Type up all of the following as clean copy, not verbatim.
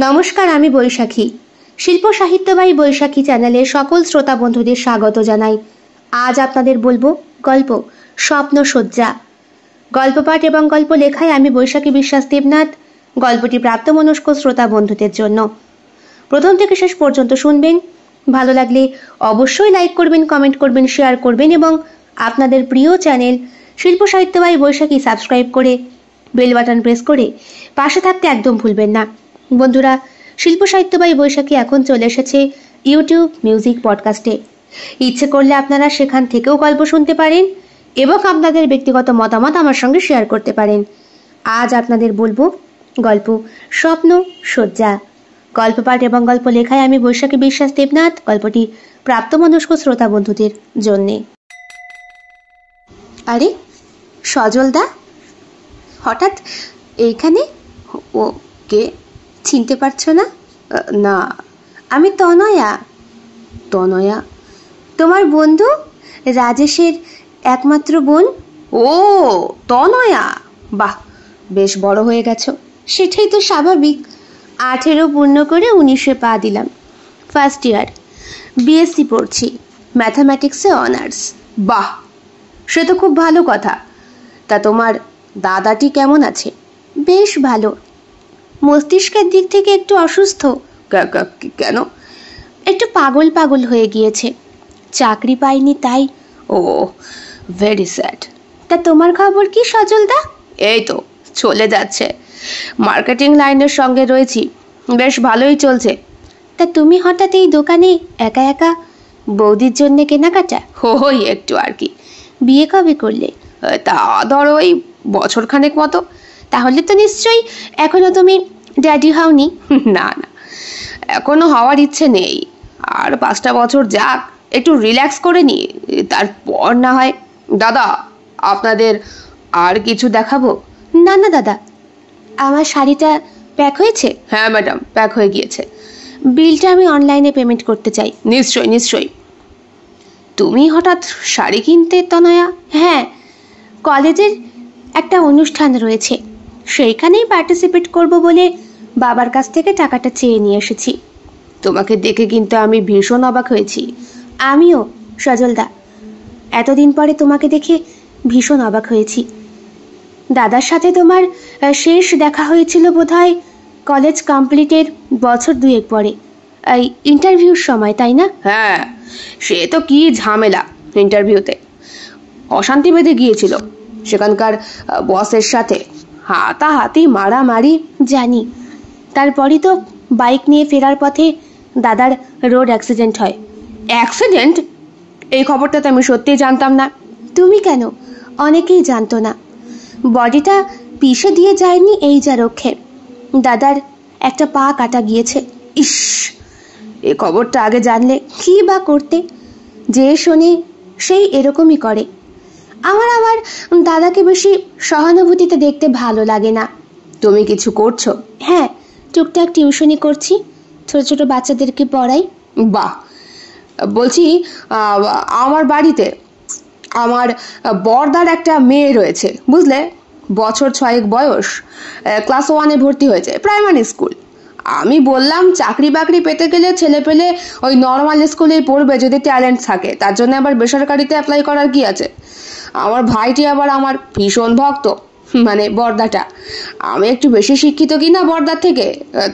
নমস্কার, আমি বৈশাখী। শিল্প সাহিত্যবাহী বৈশাখী চ্যানেলে সকল শ্রোতা বন্ধুদের স্বাগত জানাই। আজ আপনাদের বলবো গল্প স্বপ্ন সজ্জা। গল্প পাঠ এবং গল্প লেখায় আমি বৈশাখী বিশ্বাস দেবনাথ। গল্পটি প্রাপ্তমনস্ক শ্রোতা বন্ধুদের জন্য। প্রথম থেকে শেষ পর্যন্ত শুনবেন। ভালো লাগলে অবশ্যই লাইক করবেন, কমেন্ট করবেন, শেয়ার করবেন এবং আপনাদের প্রিয় চ্যানেল শিল্প সাহিত্যবাহী বৈশাখী সাবস্ক্রাইব করে বেল বাটন প্রেস করে পাশে থাকতে একদম ভুলবেন না। বন্ধুরা, শিল্প সাহিত্যবাহী বৈশাখী এখন চলে এসেছে ইউটিউব মিউজিক পডকাস্টে। ইচ্ছে করলে আপনারা সেখান থেকেও গল্প শুনতে পারেন এবং আপনাদের ব্যক্তিগত মতামত আমার সঙ্গে শেয়ার করতে পারেন। আজ আপনাদের বলবো গল্প স্বপ্ন সজ্জা। গল্প পাঠ এবং গল্প লেখায় আমি বৈশাখী বিশ্বাস দেবনাথ। গল্পটি প্রাপ্তমনস্ক শ্রোতা বন্ধুদের জন্যে। আরে সজলদা, হঠাৎ এইখানে? ও কে, চিনতে পারছো না? না, আমি তনয়া। তনয়া তোমার বন্ধু, রাজেশের একমাত্র বোন। ও তনয়া, বাহ, বেশ বড় হয়ে গেছো। সেটাই তো স্বাভাবিক। 18 পূর্ণ করে 19-এ পা দিলাম। ফার্স্ট ইয়ার, বিএসসি পড়ছি, ম্যাথামেটিক্সে অনার্স। বাহ, সে তো খুব ভালো কথা। তা তোমার দাদাটি কেমন আছে? বেশ ভালো। মস্তিষ্কের দিক থেকে একটু অসুস্থ। কেন? একটু পাগল পাগল হয়ে গিয়েছে, চাকরি পাইনি তাই। ও, ভেরি স্যাড। তা তোমার খবর কি সজলদা? এই তো চলে যাচ্ছে, মার্কেটিং লাইনের সঙ্গে রয়েছি, বেশ ভালোই চলছে। তা তুমি হঠাৎ এই দোকানে একা একা? বৌদির জন্যে কেনাকাটা? ওই একটু আর কি। বিয়ে কবে করলে? তা ধরো ওই বছরখানেক মতো। তাহলে তো নিশ্চয়ই এখনো তুমি ড্যাডি হওনি? না না, এখনো হওয়ার ইচ্ছে নেই। আর 5টা বছর যাক, একটু রিল্যাক্স করে নি, তারপর না হয়। দাদা, আপনাদের আর কিছু দেখাবো? না না দাদা, আমার শাড়িটা প্যাক হয়েছে। হ্যাঁ ম্যাডাম, প্যাক হয়ে গিয়েছে। বিলটা আমি অনলাইনে পেমেন্ট করতে চাই। নিশ্চয়ই নিশ্চয়ই। তুমি হঠাৎ শাড়ি কিনতে তনয়া? হ্যাঁ, কলেজের একটা অনুষ্ঠান রয়েছে, সেইখানেই পার্টিসিপেট করব বলে বাবার কাছ থেকে টাকাটা চেয়ে নিয়ে এসেছি। তোমাকে দেখে কিন্তু আমি ভীষণ অবাক হয়েছি। আমিও সজলদা, এতদিন পরে তোমাকে দেখে ভীষণ অবাক হয়েছি। দাদার সাথে তোমার শেষ দেখা হয়েছিল বোধহয় কলেজ কমপ্লিটের বছর 2 পরে, এই ইন্টারভিউর সময়, তাই না? হ্যাঁ, সে তো কি ঝামেলা ইন্টারভিউতে, অশান্তি বেঁধে গিয়েছিল সেখানকার বসের সাথে, হাতাহাতি মারামারি। জানি, তারপরই তো বাইক নিয়ে ফেরার পথে দাদার রোড অ্যাক্সিডেন্ট হয়। অ্যাক্সিডেন্ট? এই খবরটা তো আমি সত্যিই জানতাম না। তুমি কেন, অনেকেই জানতো না। বডিটা পিষে দিয়ে যায়নি এই যা রক্ষে, দাদার একটা পা কাটা গিয়েছে। ইস, এই খবরটা আগে জানলে কি বা করতে। যে শোনে সেই এরকমই করে। আমার আবার দাদাকে বেশি সহানুভূতিতে দেখতে ভালো লাগে না। তুমি কিছু করছো? হ্যাঁ, টুকটাক টিউশনি করছি, ছোট ছোট বাচ্চাদেরকে পড়াই। বাহ, বলছি আমার বাড়িতে আমার বড়দার একটা মেয়ে রয়েছে, বুঝলে, বছর 6 বয়স, ক্লাস 1-এ ভর্তি হয়েছে, প্রাইমারি স্কুল। আমি বললাম চাকরি বাকরি পেতে গেলে ছেলে পেলে ওই নর্মাল স্কুলেই পড়বে যদি ট্যালেন্ট থাকে, তার জন্য আবার বেসরকারিতে অ্যাপ্লাই করার কি আছে। আমার ভাইটি আবার আমার ভীষণ ভক্ত, মানে বড়দাটা। আমি একটু বেশি শিক্ষিত কিনা বড়দার থেকে,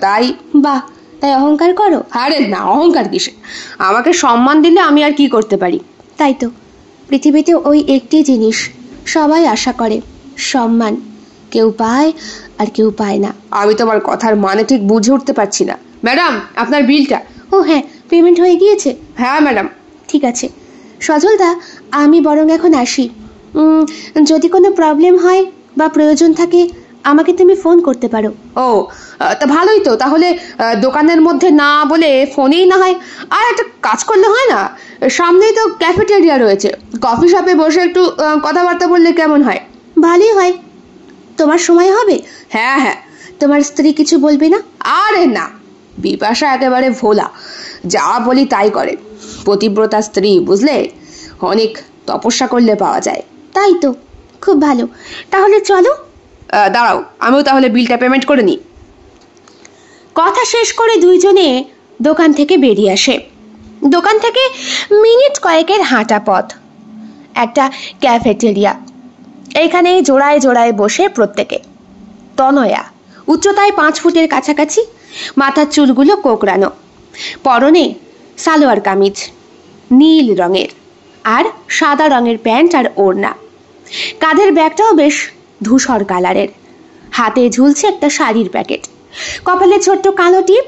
তাই। বাহ, তাই অহংকার করো? আরে না, অহংকার কিসে, আমাকে সম্মান দিলে আমি আর কি করতে পারি। তাই তো, পৃথিবীতে ওই একটি জিনিস সবাই আশা করে, সম্মান। কেউ পায় আর কেউ পায় না। আমি তোমার কথার মানে ঠিক বুঝে উঠতে পারছি না। ম্যাডাম, আপনার বিলটা। ও হ্যাঁ, পেমেন্ট হয়ে গিয়েছে? হ্যাঁ ম্যাডাম। ঠিক আছে সজলদা, আমি বরং এখন আসি। যদি কোনো প্রবলেম হয় বা প্রয়োজন থাকে আমাকে তুমি ফোন করতে পারো। ও, তা ভালোই তো। তাহলে দোকানের মধ্যে না বলে ফোনেই না হয়। আর একটা কাজ করলে হয় না, সামনেই তো ক্যাফেটেরিয়া রয়েছে, কফি শপে বসে একটু কথাবার্তা বললে কেমন হয়? ভালোই হয়। তোমার সময় হবে? হ্যাঁ হ্যাঁ। তোমার স্ত্রী কিছু বলবে না? আরে না, বিপাশা একেবারে ভোলা, যা বলি তাই করে। পতিব্রতা স্ত্রী, বুঝলে, অনেক তপস্যা করলে পাওয়া যায়। তাই তো, খুব ভালো। তাহলে চলো। দাঁড়াও, আমিও তাহলে বিলটা পেমেন্ট করে নিই। কথা শেষ করে দুইজনে দোকান থেকে বেরিয়ে আসে। দোকান থেকে মিনিট কয়েকের হাঁটা পথ একটা ক্যাফেটেরিয়া। এইখানে জোড়ায় জোড়ায় বসে প্রত্যেকে। তনয়া উচ্চতায় 5 ফুটের কাছাকাছি, মাথার চুলগুলো কোকড়ানো, পরনে সালোয়ার কামিজ নীল রঙের আর সাদা রঙের প্যান্ট আর ওড়না। কাঁধের ব্যাগটাও বেশ ধূসর কালারের। হাতে ঝুলছে একটা শাড়ির প্যাকেট। কপালে ছোট্ট কালো টিপ,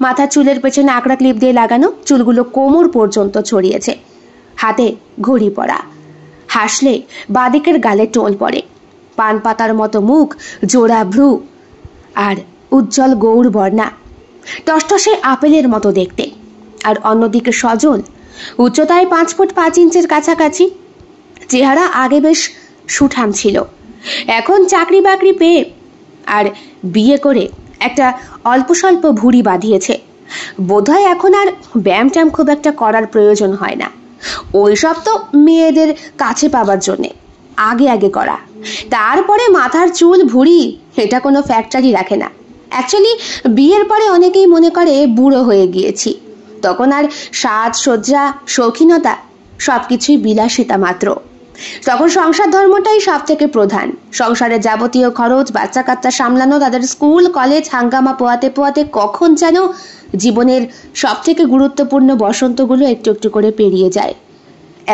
মাথার চুলের পেছনে আকড়া ক্লিপ দিয়ে লাগানো, চুলগুলো কোমর পর্যন্ত ছড়িয়েছে। হাতে ঘড়ি পরা। হাসলে বাদিকের গালে টোল পড়ে। পান পাতার মতো মুখ, জোড়া ভ্রু আর উজ্জ্বল গৌর বর্ণা, টসটসে আপেলের মতো দেখতে। আর অন্যদিকে সজল, উচ্চতায় 5 ফুট 5 ইঞ্চের কাছাকাছি। চেহারা আগে বেশ সুঠাম ছিল, এখন চাকরি বাকরি পেয়ে আর বিয়ে করে একটা অল্প স্বল্প ভুঁড়ি বাঁধিয়েছে। বোধহয় এখন আর ব্যায়াম ট্যাম খুব একটা করার প্রয়োজন হয় না। ওইসব তো মেয়েদের কাছে পাবার জন্যে আগে আগে করা। তারপরে মাথার চুল ভুঁড়ি এটা কোনো ফ্যাক্টরি রাখে না। অ্যাকচুয়ালি বিয়ের পরে অনেকেই মনে করে বুড়ো হয়ে গিয়েছি। তখন আর সাজসজ্জা, শৌখিনতা সবকিছুই বিলাসিতা মাত্র। তখন সংসার ধর্মটাই সব থেকে প্রধান। সংসারের যাবতীয় খরচ, বাচ্চা কাচ্চা সামলানো, তাদের স্কুল কলেজ হাঙ্গামা পোয়াতে পোয়াতে কখন যেন জীবনের সব থেকে গুরুত্বপূর্ণ বসন্তগুলো একটু একটু করে পেরিয়ে যায়।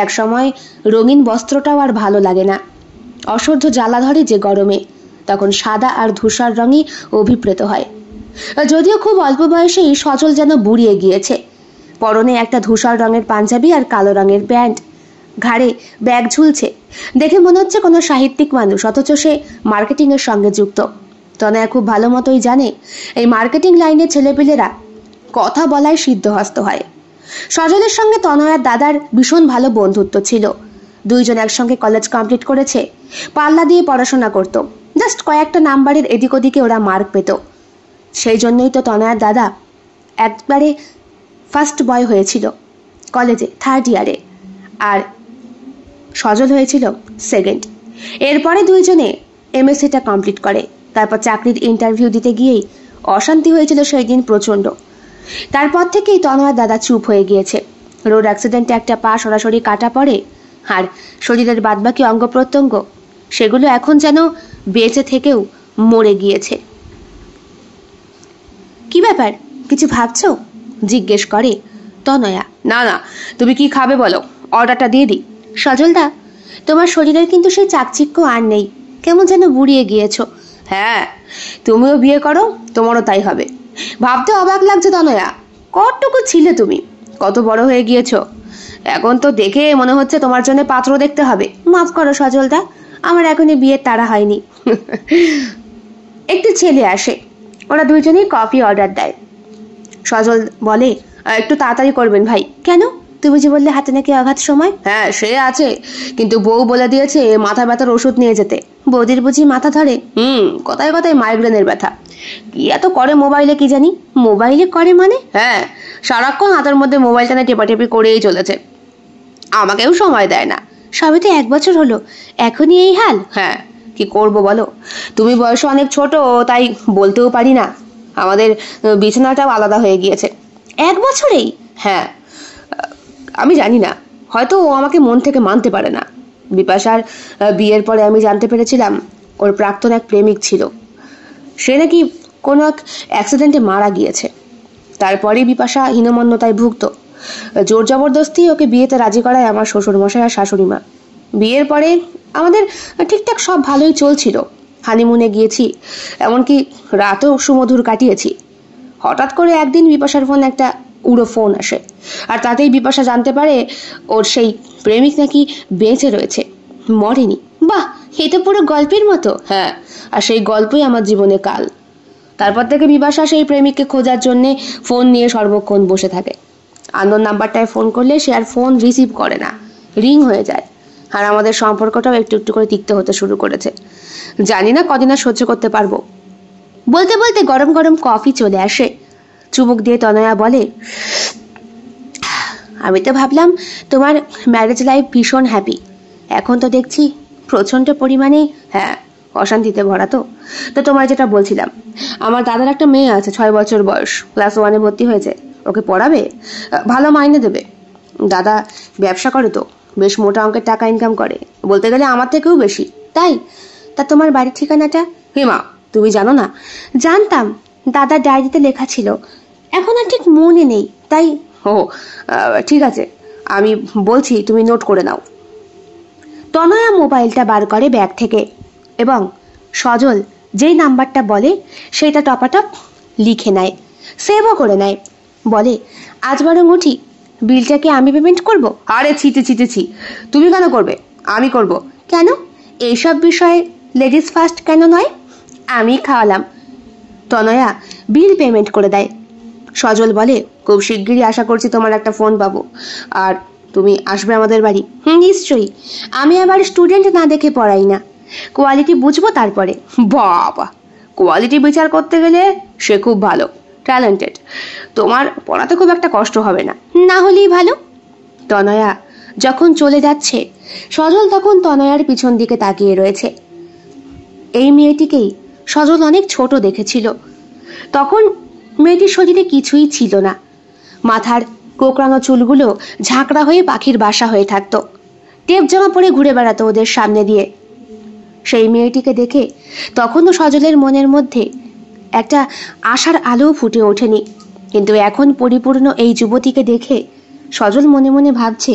এক সময় রঙিন বস্ত্রটাও আর ভালো লাগে না। অসহ্য জ্বালা ধরে যে গরমে, তখন সাদা আর ধূসর রঙই অভিপ্রেত হয়। যদিও খুব অল্প বয়সেই সজল যেন বুড়িয়ে গিয়েছে। পরনে একটা ধূসর রঙের পাঞ্জাবি আর কালো রঙের প্যান্ট, ঘাড়ে ব্যাগ ঝুলছে। দেখে মনে হচ্ছে কোনো সাহিত্যিক মানুষ, অথচ সে মার্কেটিং এর সঙ্গে যুক্ত। তনয়া খুব ভালো মতোই জানে এই মার্কেটিং লাইনের ছেলেপিলেরা কথা বলায় সিদ্ধহস্ত হয়। সজলের সঙ্গে তনয়ার দাদার ভীষণ ভালো বন্ধুত্ব ছিল। দুইজন একসঙ্গে কলেজ কমপ্লিট করেছে, পাল্লা দিয়ে পড়াশোনা করত। জাস্ট কয়েকটা নাম্বারের এদিক ওদিকে ওরা মার্ক পেত। সেই জন্যই তো তনয়ার দাদা একবারে ফার্স্ট বয় হয়েছিল কলেজে 3rd ইয়ারে, আর সজল হয়েছিল 2nd। এরপরে দুইজনে এমএসসিটা কমপ্লিট করে। তারপর চাকরির ইন্টারভিউ দিতে গিয়েই অশান্তি হয়েছিল সেই দিন প্রচণ্ড। তারপর থেকেই তনয়ার দাদা চুপ হয়ে গিয়েছে। রোড অ্যাক্সিডেন্টে একটা পা সরাসরি কাটা পড়ে, আর শরীরের বাদবাকি অঙ্গ প্রত্যঙ্গ সেগুলো এখন যেন বেঁচে থেকেও মরে গিয়েছে। কি ব্যাপার, কিছু ভাবছো? জিজ্ঞেস করে তনয়া। না না, তুমি কি খাবে বলো, অর্ডারটা দিয়ে দিই। সজলদা, তোমার শরীরের কিন্তু সেই চাকচিক্য আর নেই, কেমন যেন বুড়িয়ে গিয়েছো। হ্যাঁ, তুমিও বিয়ে করো, তোমারও তাই হবে। ভাবতে অবাক লাগছে তনয়া, কতটুকু ছিলে তুমি, কত বড় হয়ে গিয়েছো। এখন তো দেখে মনে হচ্ছে তোমার জন্য পাত্র দেখতে হবে। মাফ করো সজলদা, আমার এখনই বিয়ের তাড়া হয়নি। একটি ছেলে আসে, ওরা দুইজনেই কফি অর্ডার দেয়। সজল বলে, একটু তাড়াতাড়ি করবেন ভাই। কেন? তুমি যে বললে হাতে নাকি আঘাত সময়। হ্যাঁ সে আছে, কিন্তু বউ বলে দিয়েছে মাথা ব্যথার ওষুধ নিয়ে যেতে। বৌদির বুঝি মাথা ধরে? কথায় কথায় মাইগ্রেনের ব্যথা। কি এত করে মোবাইলে কি জানি। মোবাইলে করে মানে? হ্যাঁ, সারাক্ষণ হাতের মধ্যে মোবাইলটা নিয়ে টেপাটেপি করেই চলেছে, আমাকেও সময় দেয় না। সবে তো 1 বছর হলো, এখনই এই হাল? হ্যাঁ, কি করব বলো, তুমি বয়সে অনেক ছোট, তাই বলতেও পারি না। আমাদের বিছানাটাও আলাদা হয়ে গিয়েছে 1 বছরেই। হ্যাঁ, আমি জানি না, হয়তো ও আমাকে মন থেকে মানতে পারে না। বিপাশার বিয়ের পরে আমি জানতে পেরেছিলাম ওর প্রাক্তন এক প্রেমিক ছিল, সে নাকি কোনো এক অ্যাক্সিডেন্টে মারা গিয়েছে। তারপরেই বিপাশা হীনমন্যতায় ভুগত। জোর জবরদস্তি ওকে বিয়েতে রাজি করায় আমার শ্বশুরমশাই আর শাশুড়ি মা। বিয়ের পরে আমাদের ঠিকঠাক সব ভালোই চলছিল, হানিমুনে গিয়েছি, এমনকি রাতেও সুমধুর কাটিয়েছি। হঠাৎ করে একদিন বিপাশার ফোন একটা উড়ো ফোন আসে, আর তাতেই বিপাশা জানতে পারে ওর সেই প্রেমিক নাকি বেঁচে রয়েছে, মরেনি। বাহ, এ তো পুরো গল্পের মতো। হ্যাঁ, আর সেই গল্পই আমার জীবনে কাল। তারপর থেকে বিপাশা সেই প্রেমিককে খোঁজার জন্যে ফোন নিয়ে সর্বক্ষণ বসে থাকে। আননোন নাম্বারটায় ফোন করলে সে আর ফোন রিসিভ করে না, রিং হয়ে যায়। আর আমাদের সম্পর্কটাও একটু একটু করে তিক্ত হতে শুরু করেছে। জানি না কদিন আর সহ্য করতে পারবো। বলতে বলতে গরম গরম কফি চলে আসে। চুমুক দিয়ে তনয়া বলে, আমি তো ভাবলাম তোমার ম্যারেজ লাইফ ভীষণ হ্যাপি, এখন তো দেখছি প্রচন্ড পরিমাণে। হ্যাঁ, অশান্তিতে ভরা তো। তো তোমার যেটা বলছিলাম, আমার দাদার একটা মেয়ে আছে, 6 বছর বয়স, ক্লাস 1-এ ভর্তি হয়েছে। ওকে পড়াবে, ভালো মাইনে দেবে। দাদা ব্যবসা করে তো, বেশ মোটা অঙ্কের টাকা ইনকাম করে, বলতে গেলে আমার থেকেও বেশি। তাই? তা তোমার বাড়ির ঠিকানাটা? হেমা, তুমি জানো না? জানতাম, দাদার ডায়েরিতে লেখা ছিল, এখন আর ঠিক মনে নেই তাই। ও ঠিক আছে, আমি বলছি, তুমি নোট করে নাও। তনয়া মোবাইলটা বার করে ব্যাগ থেকে এবং সজল যেই নাম্বারটা বলে সেটা টপাটপ লিখে নেয়, সেভও করে নেয়। বলে, আজ বরং উঠি, বিলটাকে আমি পেমেন্ট করব? আরে ছি, তুমি কেন করবে? আমি করব। কেন? এইসব বিষয়ে লেডিস ফার্স্ট কেন নয়? আমি খাওয়ালাম। তনয়া বিল পেমেন্ট করে দেয়। সজল বলে, খুব শিগগিরই আশা করছি তোমার একটা ফোন পাবো, আর তুমি আসবে আমাদের বাড়ি। নিশ্চয়ই, আমি আবার স্টুডেন্ট না দেখে পড়াই না, কোয়ালিটি বুঝবো তারপরে। বাবা, কোয়ালিটি বিচার করতে গেলে সে খুব ভালো, ট্যালেন্টেড। তোমার পড়াতে খুব একটা কষ্ট হবে না, না হলেই ভালো। তনয়া যখন চলে যাচ্ছে, সজল তখন তনয়ার পিছন দিকে তাকিয়ে রয়েছে। এই মেয়েটিকেই সজল অনেক ছোট দেখেছিল। তখন মেয়েটির শরীরে কিছুই ছিল না, মাথার কোকড়ানো চুলগুলো ঝাঁকড়া হয়ে পাখির বাসা হয়ে থাকতো, টেপ জামা পরে ঘুরে বেড়াতো ওদের সামনে দিয়ে। সেই মেয়েটিকে দেখে তখনও সজলের মনের মধ্যে একটা আশার আলো ফুটে ওঠেনি, কিন্তু এখন পরিপূর্ণ এই যুবতীকে দেখে সজল মনে মনে ভাবছে,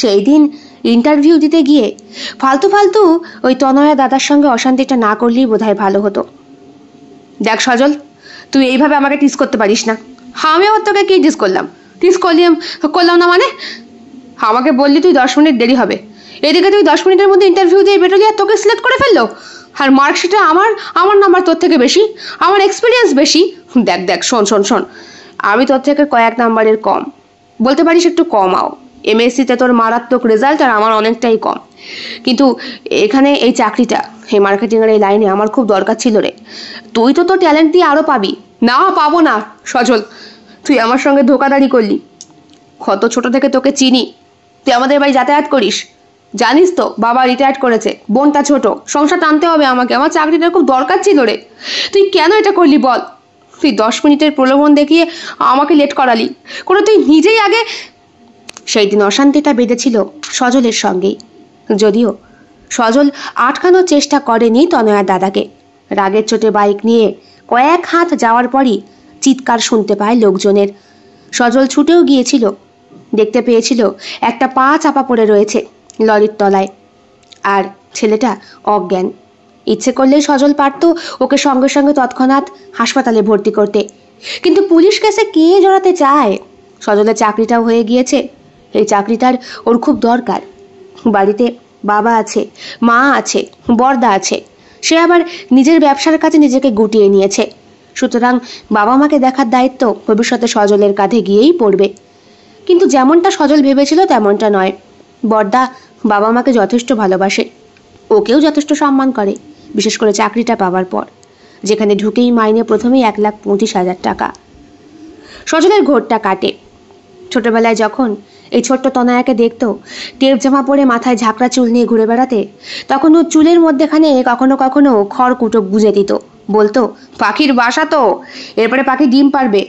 সেই দিন ইন্টারভিউ দিতে গিয়ে ফালতু ওই তনয়া দাদার সঙ্গে অশান্তিটা না করলেই বোধহয় ভালো হতো। দেখ সজল, তুই এইভাবে আমাকে টিস করতে পারিস না। আমি আবার তোকে কি টিস করলাম? টিস করলাম না মানে? আমাকে বললি তুই 10 মিনিট দেরি হবে, এদিকে তুই 10 মিনিটের মধ্যে ইন্টারভিউ দিয়ে বেরোলি আর তোকে সিলেক্ট করে ফেললো। আর মার্কশিটে আমার নাম্বার তোর থেকে বেশি, আমার এক্সপিরিয়েন্স বেশি। দেখ শোন, আমি তোর থেকে কয়েক নাম্বারের কম, বলতে পারিস একটু কমাও। এমএসসিতে তোর মারাত্মক রেজাল্ট আর আমার অনেকটাই কম, কিন্তু এখানে এই চাকরিটা, এই মার্কেটিংয়ের এই লাইনে আমার খুব দরকার ছিল রে। তুই তো তোর ট্যালেন্ট দিয়ে আরো পাবি। না, পাবো না সজল, তুই আমার সঙ্গে ধোকাধাড়ি করলি। কত ছোট থেকে তোকে চিনি, তুই আমাদের বাড়ি যাতায়াত করিস, জানিস তো বাবা রিটায়ার্ড করেছে, বোনটা ছোট, সংসার টানতে হবে আমাকে, আমার চাকরিটা খুব দরকার ছিল রে। তুই কেন এটা করলি বল? তুই 10 মিনিটের প্রলোভন দেখিয়ে আমাকে লেট করালি, করে তুই নিজেই আগে। সেই দিন অশান্তিটা বেঁধেছিল সজলের সঙ্গেই, যদিও সজল আটকানোর চেষ্টা করেনি তনয়ার দাদাকে। রাগের চোটে বাইক নিয়ে কয়েক হাত যাওয়ার পরই চিৎকার শুনতে পায় লোকজনের। সজল ছুটেও গিয়েছিল, দেখতে পেয়েছিল একটা পা চাপা পড়ে রয়েছে লরির তলায়, আর ছেলেটা অজ্ঞান। ইচ্ছে করলে সজল পারত ওকে সঙ্গে সঙ্গে তৎক্ষণাৎ হাসপাতালে ভর্তি করতে, কিন্তু পুলিশ কেসে কে জড়াতে চায়? সজলের চাকরিটাও হয়ে গিয়েছে, এই চাকরিটার ওর খুব দরকার। বাড়িতে বাবা আছে, মা আছে, বর্দা আছে, সে আবার নিজের ব্যবসার কাছে নিজেকে গুটিয়ে নিয়েছে। সুতরাং বাবা মাকে দেখার দায়িত্ব ভবিষ্যতে সজলের কাঁধে গিয়েই পড়বে। কিন্তু যেমনটা সজল ভেবেছিল তেমনটা নয়। বর্দা বাবা মাকে যথেষ্ট ভালোবাসে, ওকেও যথেষ্ট সম্মান করে, বিশেষ করে চাকরিটা পাওয়ার পর, যেখানে ঢুকেই মাইনে প্রথমেই 1,25,000 টাকা। সজলের ঘোরটা কাটে। ছোটবেলায় যখন এই ছোট্ট তনয়াকে দেখতো টেপ জামা পরে মাথায় ঝাঁকড়া চুল নিয়ে ঘুরে বেড়াতে, তখন ও চুলের মধ্যেখানে কখনো কখনো খড়কুটো গুঁজে দিত, বলতো, পাখির বাসা তো, এরপরে পাখি ডিম পারবে,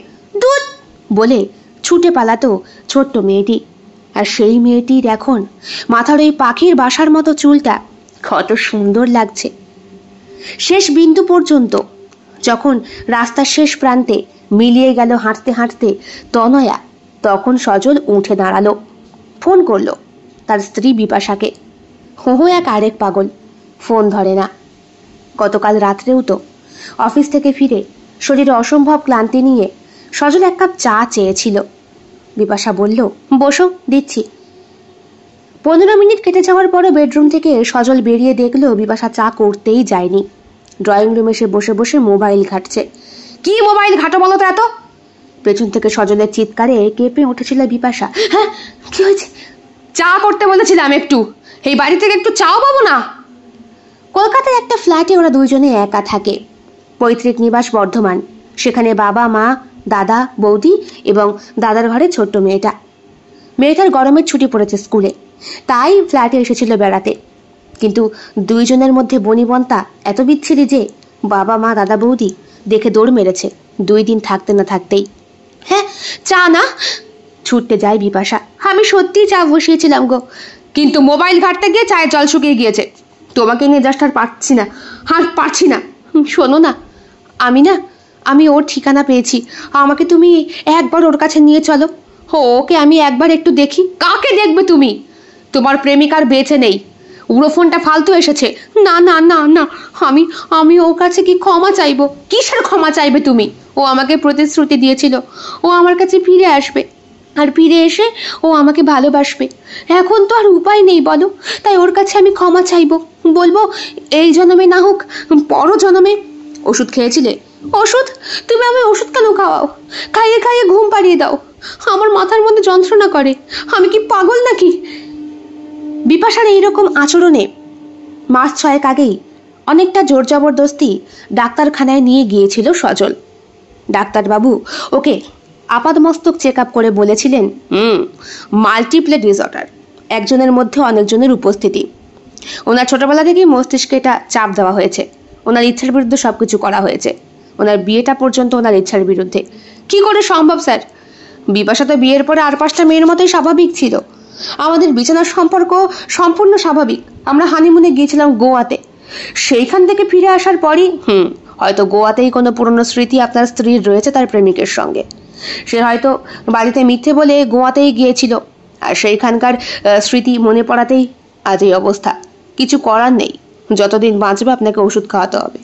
দুধ বলে ছুটে পালাতো ছোট্ট মেয়েটি। আর সেই মেয়েটির এখন মাথার ওই পাখির বাসার মতো চুলটা কত সুন্দর লাগছে। শেষ বিন্দু পর্যন্ত যখন রাস্তার শেষ প্রান্তে মিলিয়ে গেল হাঁটতে হাঁটতে তনয়া, তখন সজল উঠে দাঁড়ালো, ফোন করলো তার স্ত্রী বিপাশাকে। হো এক আরেক পাগল, ফোন ধরে না। গতকাল রাত্রেও তো অফিস থেকে ফিরে শরীরে অসম্ভব ক্লান্তি নিয়ে সজল 1 কাপ চা চেয়েছিল। বিপাশা বলল, বসো, দিচ্ছি। 15 মিনিট কেটে যাওয়ার পরও বেডরুম থেকে সজল বেরিয়ে দেখলো বিপাশা চা করতেই যায়নি, ড্রয়িং রুমে সে বসে বসে মোবাইল ঘাটছে। কি মোবাইল ঘাটো বলো তো এত? পেছন থেকে সজলের চিৎকারে কেঁপে উঠেছিল বিপাশা। হ্যাঁ, কি হয়েছে? চা করতে বলেছিলাম একটু, এই বাড়ি থেকে একটু চাও পাবো না? কলকাতায় একটা ফ্ল্যাটে ওরা দুইজনে একা থাকে, পৈতৃক নিবাস বর্ধমান। সেখানে বাবা মা, দাদা বৌদি এবং দাদার ঘরে ছোট্ট মেয়েটার গরমের ছুটি পড়েছে স্কুলে, তাই ফ্ল্যাটে এসেছিল বেড়াতে। কিন্তু দুইজনের মধ্যে বনিবন্তা এত বিচ্ছিরি যে বাবা মা দাদা বৌদি দেখে দৌড় মেরেছে 2 দিন থাকতে না থাকতেই। হ্যাঁ, চা না? ছুটতে যায় বিপাশা। আমি সত্যিই চা বসিয়েছিলাম গো, কিন্তু মোবাইল ঘাটতে গিয়ে চায়ের জল শুকিয়ে গিয়েছে। তোমাকে নিয়ে জাস্ট আর পারছি না। শোনো না, আমি ওর ঠিকানা পেয়েছি, আমাকে তুমি একবার ওর কাছে নিয়ে চলো। ওকে আমি একবার একটু দেখি। কাকে দেখবে তুমি? তোমার প্রেমিকার বেঁচে নেই, উড়োফোনটা ফালতু এসেছে। না না না না, আমি ওর কাছে কি ক্ষমা চাইবো? কিসের ক্ষমা চাইবে তুমি? ও আমাকে প্রতিশ্রুতি দিয়েছিল ও আমার কাছে ফিরে আসবে, আর ফিরে এসে ও আমাকে ভালোবাসবে। এখন তো আর উপায় নেই বলো, তাই ওর কাছে আমি ক্ষমা চাইবো। বলবো এই জন্মে না হোক পর জন্মে। ওষুধ খেয়েছিলে? ওষুধ? তুমি আমায় ওষুধ কেন খাওয়াও? খাইয়ে খাইয়ে ঘুম পাড়িয়ে দাও, আমার মাথার মধ্যে যন্ত্রণা করে। আমি কি পাগল নাকি? বিপাশার এইরকম আচরণে মাস 6 আগেই অনেকটা জোর জবরদস্তি ডাক্তারখানায় নিয়ে গিয়েছিল সজল। ডাক্তারবাবু ওকে আপাদমস্তক চেক আপ করে বলেছিলেন, মাল্টিপ্লে ডিসঅর্ডার, একজনের মধ্যে অনেকজনের উপস্থিতি। ওনার ছোটবেলা থেকেই মস্তিষ্কে এটা চাপ দেওয়া হয়েছে, ওনার ইচ্ছার বিরুদ্ধে সবকিছু করা হয়েছে, ওনার বিয়েটা পর্যন্ত ওনার ইচ্ছার বিরুদ্ধে। কি করে সম্ভব স্যার? বিপাশা তো বিয়ের পরে আর 5টা মেয়ের মতোই স্বাভাবিক ছিল। আমাদের বিছানার সম্পর্ক সম্পূর্ণ স্বাভাবিক। আমরা হানিমুনে গিয়েছিলাম গোয়াতে, সেইখান থেকে ফিরে আসার পরই হয়তো গোয়াতেই কোনো পুরনো স্মৃতি আপনার স্ত্রীর রয়েছে তার প্রেমিকের সঙ্গে। সে হয়তো বাড়িতে মিথ্যে বলে গোয়াতেই গিয়েছিল, আর সেইখানকার স্মৃতি মনে পড়াতেই আজ এই অবস্থা। কিছু করার নেই, যতদিন বাঁচবে আপনাকে ওষুধ খাওয়াতে হবে।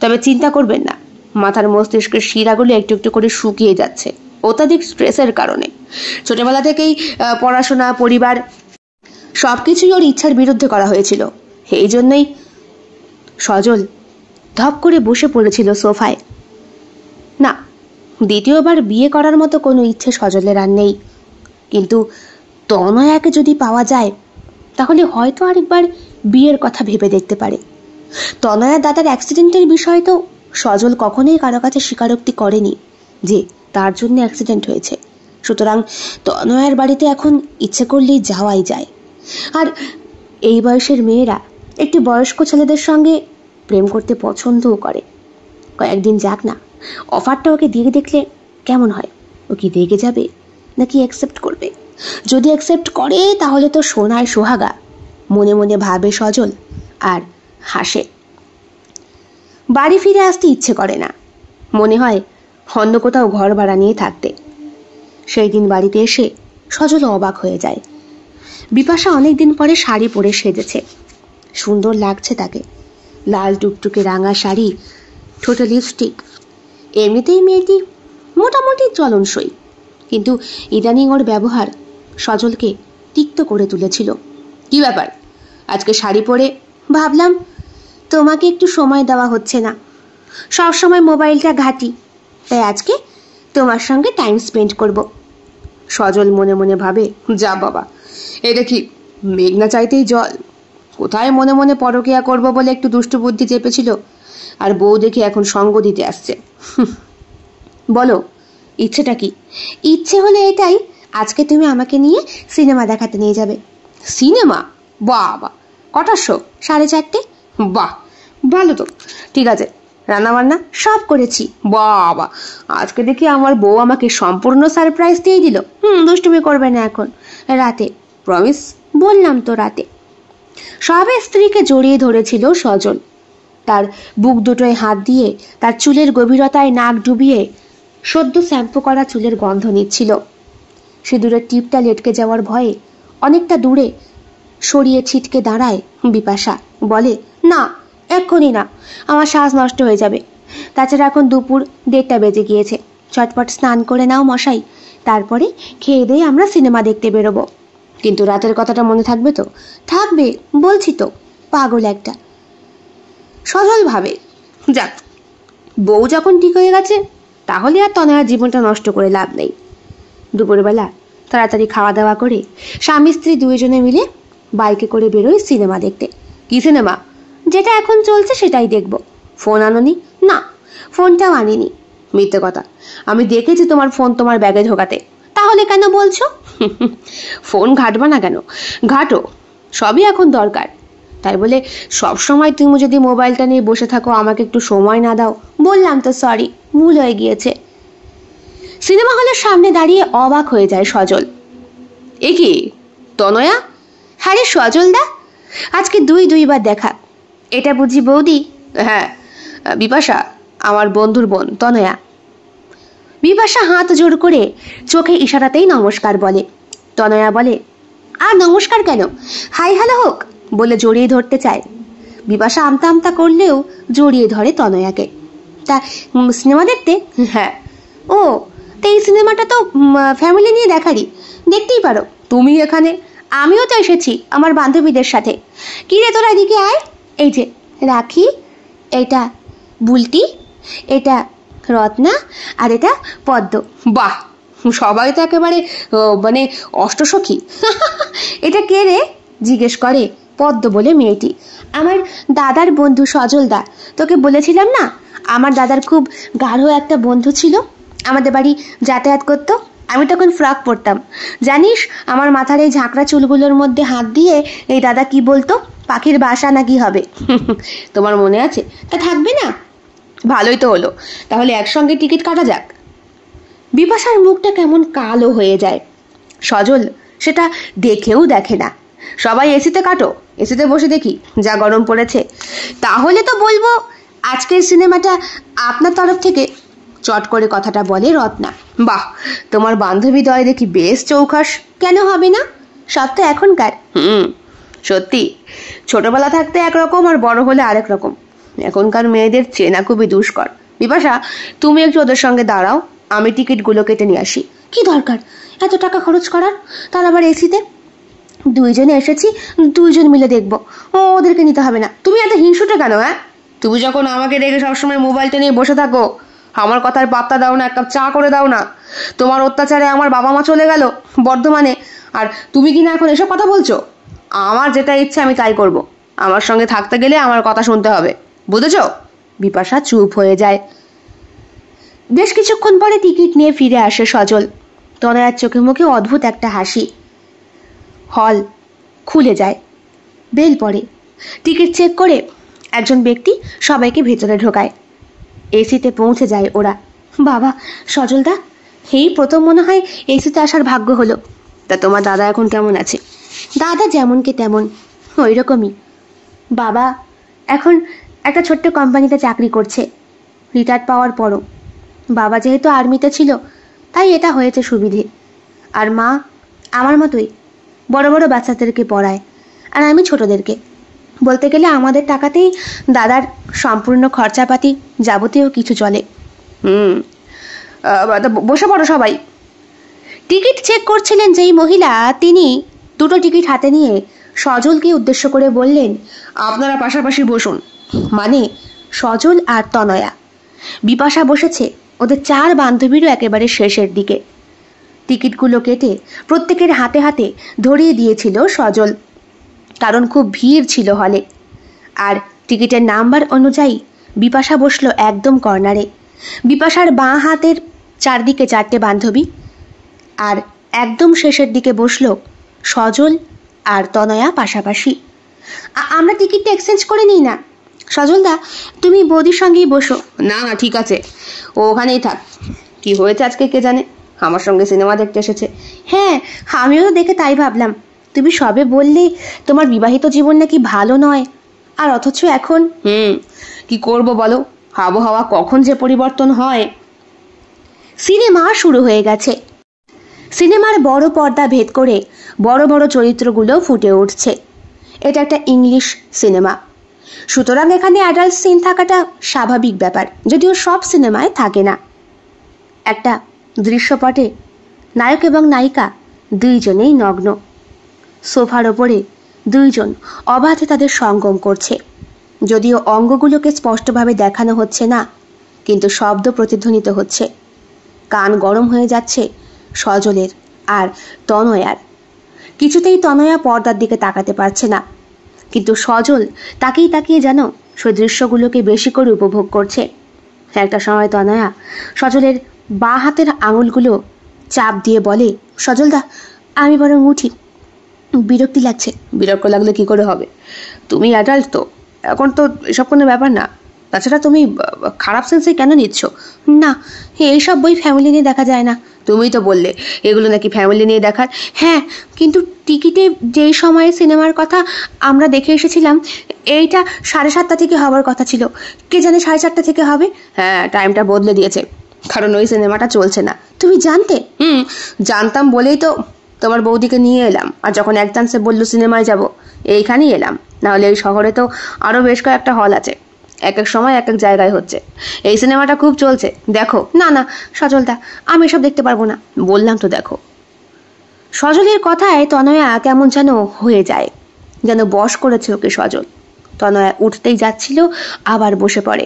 তবে চিন্তা করবেন না, মাথার মস্তিষ্কের শিরাগুলো একটু একটু করে শুকিয়ে যাচ্ছে অত্যাধিক স্ট্রেসের কারণে। ছোটবেলা থেকেই পড়াশোনা, পরিবার সবকিছুই ওর ইচ্ছার বিরুদ্ধে করা হয়েছিল। এই জন্যই সজল ধপ করে বসে পড়েছিল সোফায়। না, দ্বিতীয়বার বিয়ে করার মতো কোনো ইচ্ছে সজলের আর নেই, কিন্তু তনয়াকে যদি পাওয়া যায় তাহলে হয়তো আরেকবার বিয়ের কথা ভেবে দেখতে পারে। তনয়ার দাদার অ্যাক্সিডেন্টের বিষয় তো সজল কখনোই কারো কাছে স্বীকারোক্তি করেনি যে তার জন্য অ্যাক্সিডেন্ট হয়েছে। সুতরাং তনয়ার বাড়িতে এখন ইচ্ছে করলেই যাওয়াই যায়। আর এই বয়সের মেয়েরা একটি বয়স্ক ছেলেদের সঙ্গে প্রেম করতে পছন্দও করে। কয়েকদিন যাক না, অফারটা ওকে দিয়ে দেখলে কেমন হয়। ও কি রেগে যাবে নাকি অ্যাকসেপ্ট করবে? যদি অ্যাকসেপ্ট করে তাহলে তো সোনার সোহাগা, মনে মনে ভাবে সজল আর হাসে। বাড়ি ফিরে আসতে ইচ্ছে করে না, মনে হয় অন্য কোথাও ঘর ভাড়া নিয়ে থাকতে। সেই দিন বাড়িতে এসে সজল অবাক হয়ে যায়। বিপাশা অনেকদিন পরে শাড়ি পরে সেজেছে, সুন্দর লাগছে তাকে। লাল টুকটুকে রাঙা শাড়ি, ঠোঁটে লিপস্টিক। এমনিতেই মেয়েটি মোটামুটি চলনসই, কিন্তু ইদানিং ওর ব্যবহার সজলকে তিক্ত করে তুলেছিল। কি ব্যাপার আজকে শাড়ি পরে? ভাবলাম তোমাকে একটু সময় দেওয়া হচ্ছে না, সব সময় মোবাইলটা ঘাঁটি, তাই আজকে তোমার সঙ্গে টাইম স্পেন্ড করব। সজল মনে মনে ভাবে, যা বাবা, এটা কি মেঘনা চাইতেই জল? কোথায় মনে মনে পরকিয়া করব বলে একটু দুষ্টু বুদ্ধি চেপেছিল, আর বউ দেখে এখন সঙ্গ দিতে আসছে। বলো ইচ্ছেটা কি? ইচ্ছে হলে এটাই, আজকে তুমি আমাকে নিয়ে সিনেমা দেখাতে নিয়ে যাবে। সিনেমা? বাবা, কটার শো? 4:30। বাহ, ভালো তো। ঠিক আছে, রান্নাবান্না সব করেছি। বাবা, আজকে দেখি আমার বউ আমাকে সম্পূর্ণ সারপ্রাইজ দিয়ে দিল। দুষ্টুমি করবে না এখন, রাতে প্রমিস। বললাম তো রাতে। সবে স্ত্রীকে জড়িয়ে ধরেছিল সজল, তার বুক দুটোয় হাত দিয়ে তার চুলের গভীরতায় নাক ডুবিয়ে সদ্য শ্যাম্পু করা চুলের গন্ধ নিচ্ছিল। সিঁদুরের টিপটা লেটকে যাওয়ার ভয়ে অনেকটা দূরে সরিয়ে ছিটকে দাঁড়ায় বিপাশা। বলে, না এক্ষুনি না, আমার শ্বাস নষ্ট হয়ে যাবে। তাছাড়া এখন দুপুর 1:30 বেজে গিয়েছে। চটপট স্নান করে নাও মশাই, তারপরে খেয়ে দিয়ে আমরা সিনেমা দেখতে বেরোবো। কিন্তু রাতের কথাটা মনে থাকবে তো? থাকবে, বলছি তো, পাগল একটা। সজল ভাবে, যাক, বউ যখন ঠিক হয়ে গেছে তাহলে আর তনয়ার জীবনটা নষ্ট করে লাভ নেই। দুপুরবেলা তাড়াতাড়ি খাওয়া দাওয়া করে স্বামী স্ত্রী দুইজনে মিলে বাইকে করে বেরোয় সিনেমা দেখতে। কি সিনেমা? যেটা এখন চলছে সেটাই দেখব। ফোন আনোনি? না, ফোনটাও আনিনি। মিথ্যে কথা, আমি দেখেছি তোমার ফোন তোমার ব্যাগে ঢোকাতে। তাহলে কেন বলছো? ফোন ঘাটবা না কেন? ঘাটো, সবই এখন দরকার। তাই বলে সব সময় তুমি যদি মোবাইলটা নিয়ে বসে থাকো, আমাকে একটু সময় না দাও? বললাম তো সরি, ভুল হয়ে গিয়েছে। সিনেমা হলের সামনে দাঁড়িয়ে অবাক হয়ে যায় সজল। এ কি তনয়া? হ্যাঁ রে সজল দা, আজকে দুইবার দেখা। এটা বুঝি বৌদি? হ্যাঁ, বিপাশা, আমার বন্ধুর বোন তনয়া। বিপাশা হাত জোর করে চোখে ইশারাতেই নমস্কার বলে। তনয়া বলে, আর নমস্কার কেন, হাই হ্যালো হোক বলে জড়িয়ে ধরতে চায়। বিপাশা আমতা আমতা করলেও জড়িয়ে ধরে তনয়াকে। তা সিনেমা দেখতে? হ্যাঁ। ও, তো এই সিনেমাটা তো ফ্যামিলি নিয়ে দেখারই, দেখতেই পারো। তুমি এখানে? আমিও তো এসেছি আমার বান্ধবীদের সাথে। কি রে তোরা এদিকে আয়। এই যে রাখি, এটা বুলটি, এটা রত্না, আর এটা পদ্ম। বাহ, সবাই তো একেবারে মানে অষ্টসখী। এটা কে রে? জিজ্ঞেস করে পদ্ম বলে মেয়েটি। আমার দাদার বন্ধু সজল দা। তোকে বলেছিলাম না, আমার দাদার খুব গাঢ় একটা বন্ধু ছিল, আমাদের বাড়ি যাতায়াত করতো। আমি তখন ফ্রক পরতাম। জানিস, আমার মাথার এই ঝাঁকড়া চুলগুলোর মধ্যে হাত দিয়ে এই দাদা কি বলতো, পাখির বাসা নাকি হবে। তোমার মনে আছে? তা থাকবে না? ভালোই তো হলো, তাহলে একসঙ্গে টিকিট কাটা যাক। বিপাশার মুখটা কেমন কালো হয়ে যায়। সজল সেটা দেখেও দেখে না। সবাই এসিতে কাটো, এসিতে বসে দেখি, যা গরম পড়েছে। তাহলে তো বলবো আজকের সিনেমাটা আপনার তরফ থেকে, চট করে কথাটা বলে রত্না। বাহ, তোমার বান্ধবী দয় দেখি বেশ চৌখাস। কেন হবে না, সব তো এখনকার। সত্যি, ছোটবেলা থাকতে একরকম আর বড় হলে আরেক রকম। এখনকার মেয়েদের চেনা খুবই দুষ্কর। বিপাশা, তুমি একটু ওদের সঙ্গে দাঁড়াও, আমি টিকিটগুলো কেটে নিয়ে আসি। কি দরকার এত টাকা খরচ করার, তার আবার এসিতে? দুইজনে এসেছি, দুইজন মিলে দেখবো, ওদেরকে নিতে হবে না। তুমি এত হিংসুটে কেন? হ্যাঁ, তুমি যখন আমাকে রেখে সবসময় মোবাইলটা নিয়ে বসে থাকো, আমার কথার পাত্তা দাও না, এক কাপ চা করে দাও না। তোমার অত্যাচারে আমার বাবা মা চলে গেল বর্ধমানে, আর তুমি কিনা এখন এসব কথা বলছো? আমার যেটা ইচ্ছে আমি তাই করব। আমার সঙ্গে থাকতে গেলে আমার কথা শুনতে হবে, বুঝেছো? বিপাশা চুপ হয়ে যায়। বেশ কিছুক্ষণ পরে টিকিট নিয়ে ফিরে আসে সজল। তনয়ার চোখে মুখে অদ্ভুত একটা হাসি। হল খুলে যায়, বেল পড়ে। টিকিট চেক করে একজন ব্যক্তি সবাইকে ভেতরে ঢোকায়। এসিতে পৌঁছে যায় ওরা। বাবা সজলদা, এই প্রথম মনে হয় এসিতে আসার ভাগ্য হলো। তা তোমার দাদা এখন কেমন আছে? দাদা যেমন কি তেমন, ওই রকমই। বাবা এখন একটা ছোট্ট কোম্পানিতে চাকরি করছে, রিটায়ার্ড পাওয়ার পরও। বাবা যেহেতু আর্মিতে ছিল তাই এটা হয়েছে সুবিধে। আর মা আমার মতোই বড় বড় বাচ্চাদেরকে পড়ায়, আর আমি ছোটদেরকে। বলতে গেলে আমাদের টাকাতেই দাদার সম্পূর্ণ খরচাপাতি যাবতীয় কিছু চলে। বসে পড়ো সবাই। টিকিট চেক করছিলেন যেই মহিলা, তিনি দুটো টিকিট হাতে নিয়ে সজলকে উদ্দেশ্য করে বললেন, আপনারা পাশাপাশি বসুন। মানে সজল আর তনয়া। বিপাশা বসেছে ওদের চার বান্ধবীরও একেবারে শেষের দিকে। টিকিটগুলো কেটে প্রত্যেকের হাতে হাতে ধরিয়ে দিয়েছিল সজল, কারণ খুব ভিড় ছিল হলে। আর টিকিটের নাম্বার অনুযায়ী বিপাশা বসলো একদম কর্নারে। বিপাশার বাঁ হাতের চারদিকে চারটে বান্ধবী, আর একদম শেষের দিকে বসলো সজল আর তনয়া পাশাপাশি। আমরা টিকিটটা এক্সচেঞ্জ করে নিই না? সজলদা, তুমি বৌদির সঙ্গেই বসো। না না, ঠিক আছে, ও ওখানেই থাক। কি হয়েছে আজকে কে জানে, আমার সঙ্গে সিনেমা দেখতে এসেছে। হ্যাঁ, আমিও তো দেখে তাই ভাবলাম। তুমি সবে বললে তোমার বিবাহিত জীবন নাকি ভালো নয়, আর অথচ এখন। কি করব বলো, আবহাওয়া কখন যে পরিবর্তন হয়। সিনেমা শুরু হয়ে গেছে। সিনেমার বড় পর্দা ভেদ করে বড় বড় চরিত্রগুলো ফুটে উঠছে। এটা একটা ইংলিশ সিনেমা, সুতরাং এখানে অ্যাডাল্ট সিন থাকাটা স্বাভাবিক ব্যাপার, যদিও সব সিনেমায় থাকে না। একটা দৃশ্যপটে নায়ক এবং নায়িকা দুইজনেই নগ্ন। সোফার ওপরে দুইজন অবাধে তাদের সঙ্গম করছে। যদিও অঙ্গগুলোকে স্পষ্টভাবে দেখানো হচ্ছে না, কিন্তু শব্দ প্রতিধ্বনিত হচ্ছে। কান গরম হয়ে যাচ্ছে সজলের আর তনয়ার। কিছুতেই তনয়া পর্দার দিকে তাকাতে পারছে না, কিন্তু সজল তাকিয়ে তাকিয়ে যেন সেই দৃশ্যগুলোকে বেশি করে উপভোগ করছে। একটা সময় তনয়া সজলের বাঁ হাতের আঙুলগুলো চাপ দিয়ে বলে, সজলদা আমি বরং উঠি। বিরক্তি লাগছে। বিরক্ত লাগলে কি করে হবে? তুমি অ্যাডাল্ট তো, এখন তো এসব কোনো ব্যাপার না। তাছাড়া তুমি খারাপ সেন্সে কেন নিচ্ছ? না, এইসব বই ফ্যামিলি নিয়ে দেখা যায় না। তুমিই তো বললে এগুলো নাকি ফ্যামিলি নিয়ে দেখার। হ্যাঁ, কিন্তু টিকিটে যেই সময়ে সিনেমার কথা আমরা দেখে এসেছিলাম, এইটা 7:30 থেকে হওয়ার কথা ছিল, কে জানে 4:30 থেকে হবে। হ্যাঁ, টাইমটা বদলে দিয়েছে, কারণ ওই সিনেমাটা চলছে না। তুমি জানতে? জানতাম বলেই তো তোমার বৌদিকে নিয়ে এলাম। আর যখন এক চান্সে বললো সিনেমায় যাব, এইখানেই এলাম। নাহলে এই শহরে তো আরো বেশ কয়েকটা হল আছে, এক এক সময় এক এক জায়গায় হচ্ছে। এই সিনেমাটা খুব চলছে, দেখো। না না সজলদা, আমি এসব দেখতে পারবো না। বললাম তো দেখো। সজলের কথায় তনয়া কেমন যেন হয়ে যায়, যেন বশ করেছে ওকে সজল। তনয়া উঠতেই যাচ্ছিল, আবার বসে পড়ে।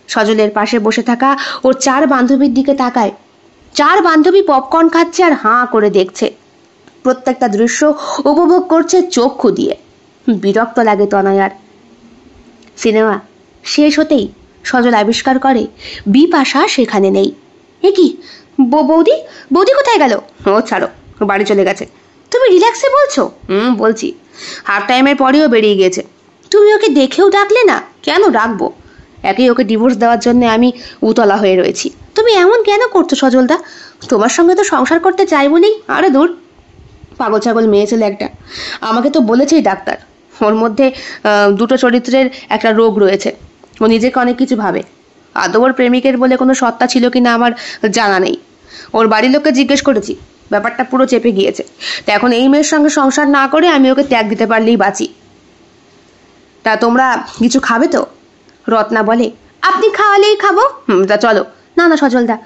সজলের পাশে বসে থাকা ওর 4 বান্ধবীর দিকে তাকায়। 4 বান্ধবী পপকর্ন খাচ্ছে আর হাঁ করে দেখছে, প্রত্যেকটা দৃশ্য উপভোগ করছে চক্ষু দিয়ে। বিরক্ত লাগে তনয়ার। সিনেমা শেষ হতেই সজল আবিষ্কার করে বিপাশা সেখানে নেই। এ কি, বৌদি বৌদি কোথায় গেল? ও ছাড়ো, বাড়ি চলে গেছে। তুমি রিল্যাক্সে বলছো? বলছি, হাফ টাইমের পরেও বেরিয়ে গিয়েছে। তুমি ওকে দেখেও ডাকলে না? কেন ডাকবো? একেই ওকে ডিভোর্স দেওয়ার জন্য আমি উতলা হয়ে রয়েছি। তুমি এমন কেন করছো সজলদা? তোমার সঙ্গে তো সংসার করতে চাই বলেই। আরে দূর, পাগল ছাগল মেয়ে ছেলে একটা। আমাকে তো বলেছেই ডাক্তার, ওর মধ্যে 2টো চরিত্রের একটা রোগ রয়েছে। ও নিজেকে অনেক কিছু ভাবে। আদৌ ওর প্রেমিকের বলে কোনো সত্তা ছিল কিনা আমার জানা নেই। ওর বাড়ির লোককে জিজ্ঞেস করেছি, ব্যাপারটা পুরো চেপে গিয়েছে। তো এখন এই মেয়ের সঙ্গে সংসার না করে আমি ওকে ত্যাগ দিতে পারলেই বাঁচি। তা তোমরা কিছু খাবে তো? রত্না বলে, আপনি খাওয়ালেই খাবো। তা চলো। না না সজলদা,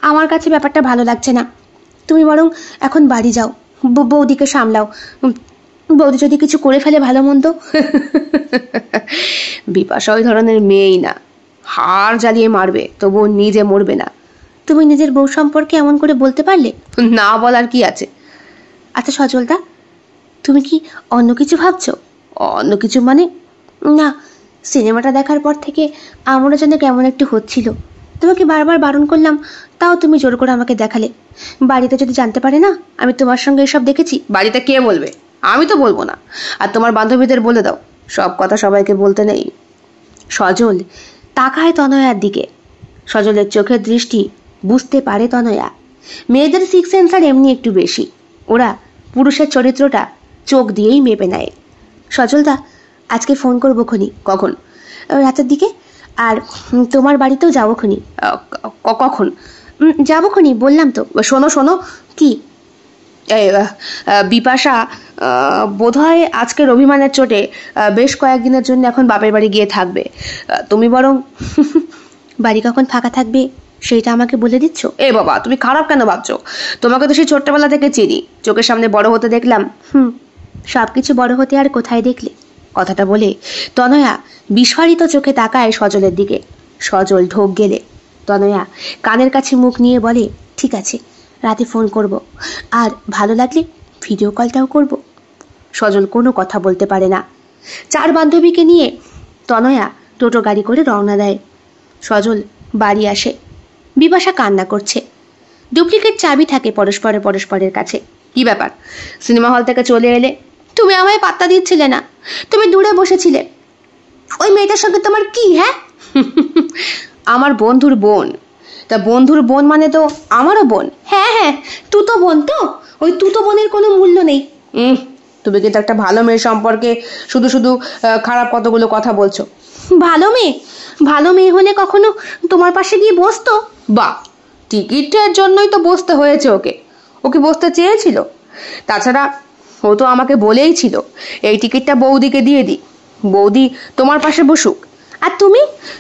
আমার কাছে ব্যাপারটা ভালো লাগছে না। তুমি বরং এখন বাড়ি যাও, বৌদিকে সামলাও। বৌদি যদি কিছু করে ফেলে ভালো মন্দ। বিপাশা ওই ধরনের মেয়েই না, হাড় জ্বালিয়ে মারবে তবুও নিজে মরবে না। তুমি নিজের বউ সম্পর্কে এমন করে বলতে পারলে? না বলার কি আছে? আচ্ছা সজলদা, তুমি কি অন্য কিছু ভাবছো? অন্য কিছু মানে? না, সিনেমাটা দেখার পর থেকে আমরা যেন কেমন একটু হচ্ছিল। তোমাকে বারবার বারণ করলাম, তাও তুমি জোর করে আমাকে দেখালে। বাড়িতে যদি জানতে পারে না আমি তোমার সঙ্গে এসব দেখেছি? বাড়িতে কে বলবে? আমি তো বলবো না। আর তোমার বান্ধবীদের বলে দাও, সব কথা সবাইকে বলতে নেই। সজল তাকায় তনয়ার দিকে। সজলের চোখের দৃষ্টি বুঝতে পারে তনয়া। মেয়েদের 6 সেন্সার এমনি একটু বেশি, ওরা পুরুষের চরিত্রটা চোখ দিয়েই মেপে নেয়। সজলদা, আজকে ফোন করবো খনি। কখন? রাতের দিকে। আর তোমার বাড়িতেও যাবো খনি। কখন? যাবো খনি, বললাম তো। শোনো শোনো। কি? বিপাশা বোধহয় আজকের অভিমানের চোটে বেশ কয়েকদিনের জন্য এখন বাপের বাড়ি গিয়ে থাকবে। তুমি বরং বাড়ি কখন ফাঁকা থাকবে সেটা আমাকে বলে দিচ্ছ? এ বাবা, তুমি খারাপ কেন ভাবছো? তোমাকে তো সেই ছোট্টবেলা থেকে চিনি, চোখের সামনে বড় হতে দেখলাম। সবকিছু বড় হতে আর কোথায় দেখলে? কথাটা বলে তনয়া বিস্ফারিত চোখে তাকায় সজলের দিকে। সজল ঢোক গেলে তনয়া কানের কাছে মুখ নিয়ে বলে, ঠিক আছে, রাতে ফোন করব, আর ভালো লাগলে ভিডিও কলটাও করব। সজল কোনো কথা বলতে পারে না। 4 বান্ধবীকে নিয়ে তনয়া টোটো গাড়ি করে রওনা দেয়। সজল বাড়ি আসে। বিপাশা কান্না করছে। ডুপ্লিকেট চাবি থাকে পরস্পরের কাছে। কি ব্যাপার, সিনেমা হল থেকে চলে এলে? তুমি আমায় পাত্তা দিচ্ছিলে না, তুমি দূরে বসেছিলে। ওই মেয়েটার সঙ্গে তোমার কি? হ্যাঁ, আমার বন্ধুর বোন। তা বন্ধুর বোন মানে তো আমারও বোন। হ্যাঁ হ্যাঁ, তুতো বোন তো। ওই তুতো বোনের কোনো মূল্য নেই। তুমি কিন্তু একটা ভালো মেয়ে সম্পর্কে শুধু শুধু খারাপ কতগুলো কথা বলছো। ভালো মেয়ে হলে কখনো তোমার পাশে গিয়ে বসতো? বা, টিকিটের জন্যই তো বসতে হয়েছে ওকে। ওকে বসতে চেয়েছিল। তাছাড়া ও তো আমাকে বলেই ছিল এই টিকিটটা বৌদিকে দিয়ে দিই, বৌদি তোমার পাশে বসুক। আর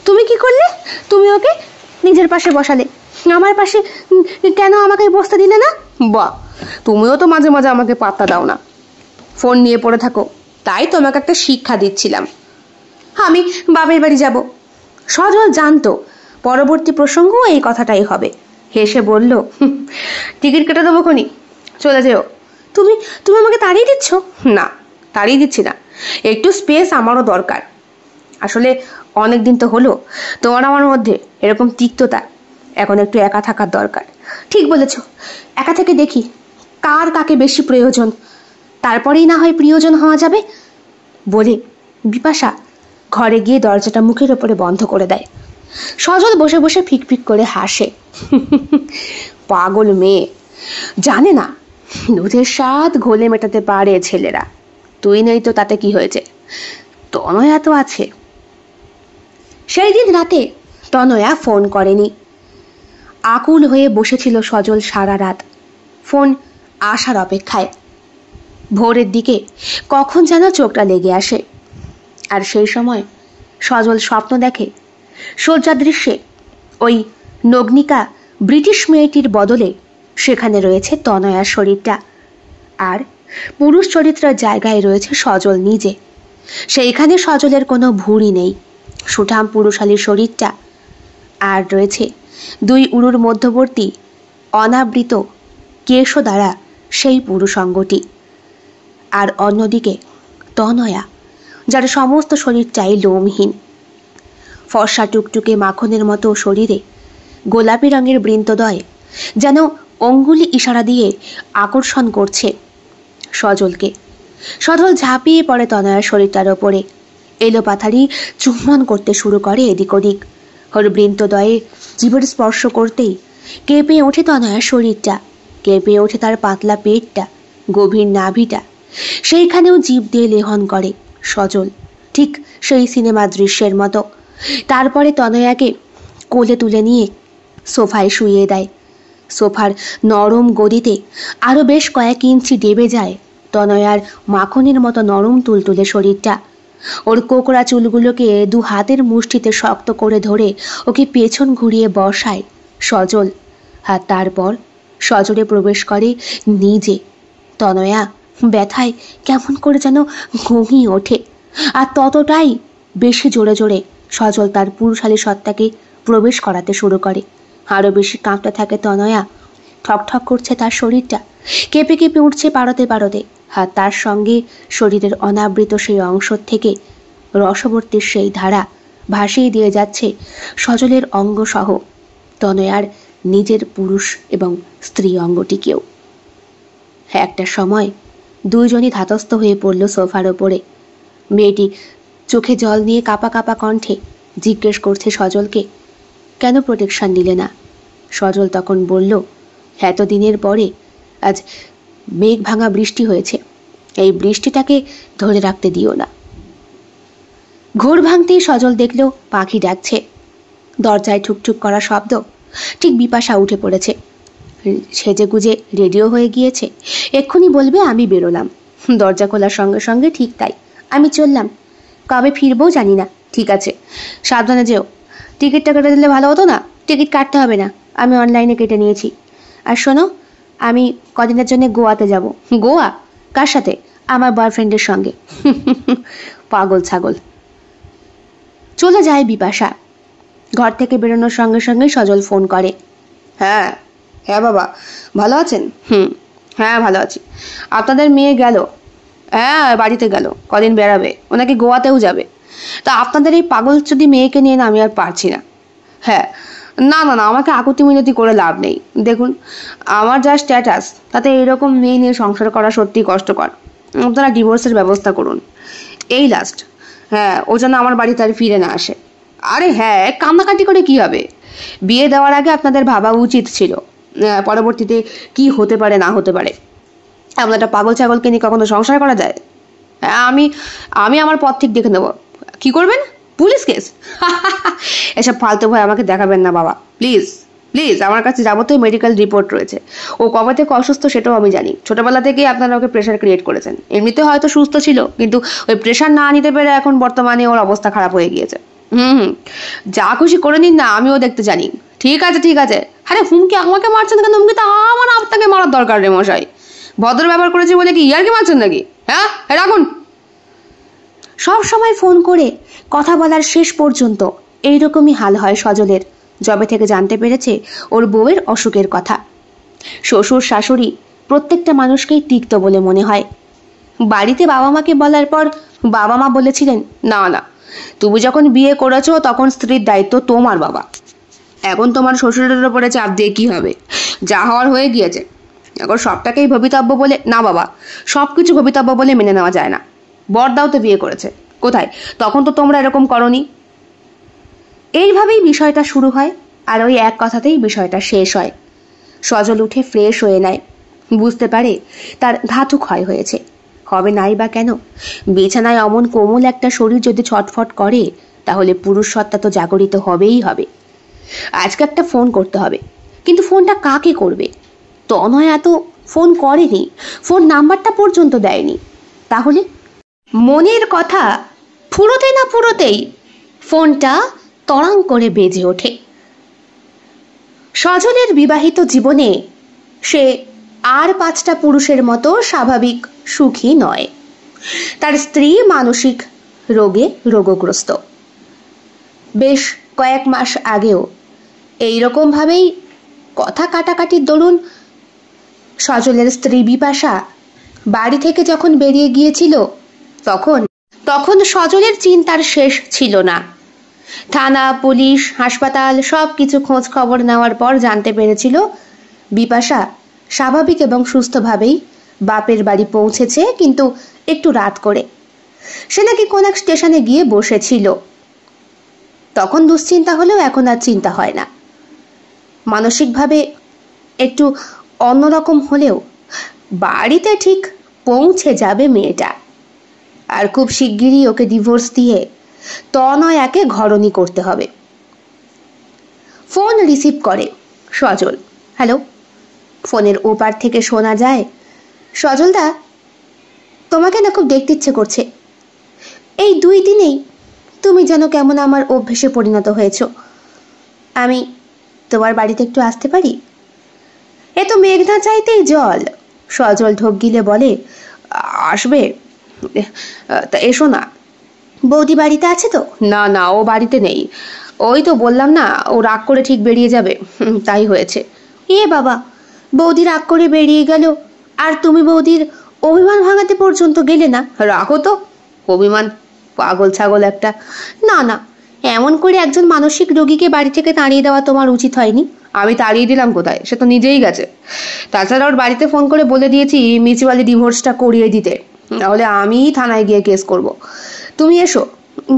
তুমি কি করলে? তুমি ওকে নিজের পাশে বসালে, আমার পাশে কেন আমাকে বসতে দিলে না? বা, তুমিও তো মাঝে মাঝে আমাকে পাত্তা দাও না, ফোন নিয়ে পড়ে থাকো। তাই তোমাকে একটা শিক্ষা দিচ্ছিলাম। আমি বাপের বাড়ি যাব। সজল জানতো পরবর্তী প্রসঙ্গও এই কথাটাই হবে। হেসে বলল, টিকিট কেটে দেবো খনি, চলে যেও। তুমি আমাকে তাড়িয়ে দিচ্ছ? না, তাড়িয়ে দিচ্ছি না, একটু স্পেস আমারও দরকার। আসলে অনেক দিন তো হলো তোমার আমার মধ্যে এরকম তিক্ততা, এখন একটু একা থাকার দরকার। ঠিক বলেছ, একা থেকে দেখি কার কাকে বেশি প্রয়োজন। তারপরেই না হয় প্রিয়জন হওয়া যাবে বলে বিপাশা ঘরে গিয়ে দরজাটা মুখের ওপরে বন্ধ করে দেয়। সজল বসে বসে ফিকফিক করে হাসে। পাগল মেয়ে, জানে না দুধের স্বাদ ঘোলে মেটাতে পারে ছেলেরা। তুই নেই তো তাতে কি হয়েছে, তনয়া তো আছে। সেই দিন রাতে তনয়া ফোন করেনি। আকুল হয়ে বসেছিল সজল সারা রাত ফোন আসার অপেক্ষায়। ভোরের দিকে কখন যেন চোখটা লেগে আসে, আর সেই সময় সজল স্বপ্ন দেখে শয্যাদৃশ্যে ওই নগ্নিকা ব্রিটিশ মেয়েটির বদলে সেখানে রয়েছে তনয়ার শরীরটা, আর পুরুষ চরিত্রের জায়গায় রয়েছে সজল নিজে। সেইখানে সজলের কোনো ভুঁড়ি নেই, সুঠাম পুরুষালী শরীরটা, আর রয়েছে দুই উরুর মধ্যবর্তী অনাবৃত কেশ দ্বারা সেই পুরুষাঙ্গটি। আর অন্যদিকে তনয়া, যার সমস্ত শরীরটাই লোমহীন। ফর্সা টুকটুকে মাখনের মতো শরীরে গোলাপি রঙের বৃন্তদয় যেন অঙ্গুলি ইশারা দিয়ে আকর্ষণ করছে সজলকে। সজল ঝাঁপিয়ে পড়ে তনয়ার শরীরটার ওপরে, এলোপাথারি চুম্বন করতে শুরু করে এদিক ওদিক। ওর বৃন্তদয়ে জীবের স্পর্শ করতেই কেঁপে ওঠে তনয়ার শরীরটা, কেঁপে ওঠে তার পাতলা পেটটা, গভীর নাভিটা। সেইখানেও জীব দিয়ে লেহন করে সজল, ঠিক সেই সিনেমা দৃশ্যের মতো। তারপরে তনয়াকে কোলে তুলে নিয়ে সোফায় শুইয়ে দেয়। সোফার নরম গদিতে আরো বেশ কয়েক ইঞ্চি ডেবে যায় তনয়ার মাখনের মতো নরম তুলতুলে শরীরটা। ওর কোকড়া চুলগুলোকে দু হাতের মুষ্টিতে শক্ত করে ধরে ওকে পেছন ঘুরিয়ে বসায় সজল, আর তারপর সজলে প্রবেশ করে নিজে। তনয়া ব্যথায় কেমন করে যেন ঘুমিয়ে ওঠে, আর ততটাই বেশি জোরে জোরে সজল তার পুরুষালী সত্তাকে প্রবেশ করাতে শুরু করে। আরো বেশি কাঁপতে থাকে তনয়া, ঠকঠক করছে তার শরীরটা, কেঁপে কেঁপে উঠছে পারতে পারতে। আর তার সঙ্গে শরীরের অনাবৃত সেই অংশ থেকে রসবর্তীর সেই ধারা ভাসিয়ে দিয়ে যাচ্ছে সজলের অঙ্গ সহ তনয়ার নিজের পুরুষ এবং স্ত্রী অঙ্গটিকেও। একটা সময় দুইজনই ধাতস্থ হয়ে পড়ল সোফার ওপরে। মেয়েটি চোখে জল নিয়ে কাঁপা কাঁপা কণ্ঠে জিজ্ঞেস করছে সজলকে, কেন প্রোটেকশন দিলে না? সজল তখন বলল, এতদিনের পরে আজ মেঘ ভাঙা বৃষ্টি হয়েছে, এই বৃষ্টিটাকে ধরে রাখতে দিও না। ঘোর ভাঙতেই সজল দেখল পাখি ডাকছে। দরজায় ঠুকঠুক করা শব্দ, ঠিক বিপাশা উঠে পড়েছে। সেজে গুজে রেডিও হয়ে গিয়েছে, এক্ষুনি বলবে আমি বেরোলাম। দরজা খোলার সঙ্গে সঙ্গে ঠিক তাই, আমি চললাম, কবে ফিরবো জানি না। ঠিক আছে, সাবধানে যেও। টিকিটটা কেটে দিলে ভালো হতো না? টিকিট কাটতে হবে না, আমি অনলাইনে কেটে নিয়েছি। আর শোনো, আমি কদিনের জন্য গোয়াতে যাব। গোয়া? কার সাথে? আমার বয়ফ্রেন্ডের সঙ্গে। পাগল ছাগল। চলে যায় বিপাশা। ঘর থেকে বেরোনোর সঙ্গে সঙ্গে সজল ফোন করে। হ্যাঁ হ্যাঁ বাবা, ভালো আছেন? হ্যাঁ ভালো আছি। আপনাদের মেয়ে গেল? হ্যাঁ বাড়িতে গেল, কদিন বেড়াবে, ওনাকে গোয়াতেও যাবে। তা আপনাদের এই পাগল যদি মেয়েকে নিয়ে না আমি আর পারছি না। হ্যাঁ, না না না, আমাকে আকুতি মিনতি করে লাভ নেই। দেখুন আমার যা স্ট্যাটাস, তাতে এরকম মেয়ে নিয়ে সংসার করা সত্যি কষ্টকর। আপনারা ডিভোর্সের ব্যবস্থা করুন, এই লাস্ট। হ্যাঁ, ও যেন আমার বাড়িতে আর ফিরে না আসে। আরে হ্যাঁ, কান্নাকাটি করে কি হবে? বিয়ে দেওয়ার আগে আপনাদের ভাবা উচিত ছিল পরবর্তীতে কি হতে পারে না হতে পারে। এমন একটা পাগল ছাগলকে নিয়ে কখনো সংসার করা যায়? হ্যাঁ, আমি আমার পথ ঠিক দেখে নেবো। কি করবেন? Police case? এসব ফালতু ভয় আমাকে দেখাবেন না বাবা, প্লিজ প্লিজ। আমার কাছে যাবতীয় মেডিকেল রিপোর্ট রয়েছে। ও কবে থেকে অসুস্থ সেটাও আমি জানি। ছোটবেলা থেকেই আপনারা ওকে প্রেশার ক্রিয়েট করেছেন। এমনিতে হয়তো সুস্থ ছিল, কিন্তু ওই প্রেশার না নিতে পেরে এখন বর্তমানে ওর অবস্থা খারাপ হয়ে গিয়েছে। যা খুশি করে নিন না, আমিও দেখতে জানি। ঠিক আছে ঠিক আছে। আরে হুমকি আমাকে মারছেন কেন? হুমকি তো আমার আপনাকে মারার দরকার রে মশাই। ভদ্র ব্যবহার করেছি বলে কি ইয়ারকি মারছেন নাকি? হ্যাঁ রাখুন। সব সময় ফোন করে কথা বলার শেষ পর্যন্ত এইরকমই হাল হয় সজলের, যবে থেকে জানতে পেরেছে ওর বউয়ের অসুখের কথা। শ্বশুর শাশুড়ি প্রত্যেকটা মানুষকেই তিক্ত বলে মনে হয়। বাড়িতে বাবা মাকে বলার পর বাবা মা বলেছিলেন, না না, তুমি যখন বিয়ে করেছো তখন স্ত্রীর দায়িত্ব তোমার বাবা, এখন তোমার শ্বশুরের উপরে চাপ দিয়ে কি হবে? যা হওয়ার হয়ে গিয়েছে। এখন সবটাকেই ভবিতব্য বলে, না বাবা, সব কিছু ভবিতব্য বলে মেনে নেওয়া যায় না। বড়দাও তো বিয়ে করেছে, কোথায় তখন তো তোমরা এরকম করনি। এইভাবেই বিষয়টা শুরু হয়, আর ওই এক কথাতেই বিষয়টা শেষ হয়। সজল উঠে ফ্রেশ হয়ে নেয়, বুঝতে পারে তার ধাতু ক্ষয় হয়েছে। হবে নাই বা কেন, বিছানায় অমন কোমল একটা শরীর যদি ছটফট করে তাহলে পুরুষ সত্তা তো জাগরিত হবেই হবে। আজকে একটা ফোন করতে হবে, কিন্তু ফোনটা কাকে করবে? তনয়া তো ফোন করেনি, ফোন নাম্বারটা পর্যন্ত দেয়নি। তাহলে মনের কথা ফুরোতে না ফুরোতেই ফোনটা তড়াং করে বেজে ওঠে। সজলের বিবাহিত জীবনে সে আর 5টা পুরুষের মতো স্বাভাবিক সুখী নয়। তার স্ত্রী মানসিক রোগে রোগগ্রস্ত। বেশ কয়েক মাস আগেও এইরকম ভাবেই কথা কাটাকাটির দরুন সজলের স্ত্রী বিপাশা বাড়ি থেকে যখন বেরিয়ে গিয়েছিল তখন সজলের চিন্তার শেষ ছিল না। থানা, পুলিশ, হাসপাতাল সবকিছু খোঁজ খবর নেওয়ার পর জানতে পেরেছিল বিপাশা স্বাভাবিক এবং সুস্থভাবেই বাপের বাড়ি পৌঁছেছে, কিন্তু একটু রাত করে। সে নাকি কোন এক স্টেশনে গিয়ে বসেছিল। তখন দুশ্চিন্তা হলেও এখন আর চিন্তা হয় না। মানসিকভাবে একটু অন্যরকম হলেও বাড়িতে ঠিক পৌঁছে যাবে মেয়েটা। আর খুব শিগগিরই ওকে ডিভোর্স দিয়ে তনয়াকে ঘরণী করতে হবে। ফোন রিসিভ করে সজল। হ্যালো। ফোনের ওপার থেকে শোনা যায়, সজলদা, তোমাকে না খুব দেখতে ইচ্ছে করছে। এই 2 দিনেই তুমি যেন কেমন আমার অভ্যেসে পরিণত হয়েছ। আমি তোমার বাড়িতে একটু আসতে পারি? এ তো মেঘনা চাইতেই জল। সজল ঢোক গিলে বলে, আসবে? তা এসো না। বৌদি বাড়িতে আছে তো? না না, ও বাড়িতে নেই। ওই তো বললাম না, ও রাগ করে ঠিক বেরিয়ে যাবে, তাই হয়েছে। এ বাবা, বৌদি রাগ করে বেরিয়ে গেল আর তুমি বৌদির অভিমান ভাঙাতে পর্যন্ত গেলে না? রাখো তো অভিমান, পাগল ছাগল একটা। না না, এমন করে একজন মানসিক রোগীকে বাড়ি থেকে তাড়িয়ে দেওয়া তোমার উচিত হয়নি। আমি তাড়িয়ে দিলাম কোথায়? সে তো নিজেই গেছে। তাছাড়া ওর বাড়িতে ফোন করে বলে দিয়েছি মিউচুয়ালি ডিভোর্সটা করিয়ে দিতে, তাহলে আমি থানায় গিয়ে কেস করব। তুমি এসো।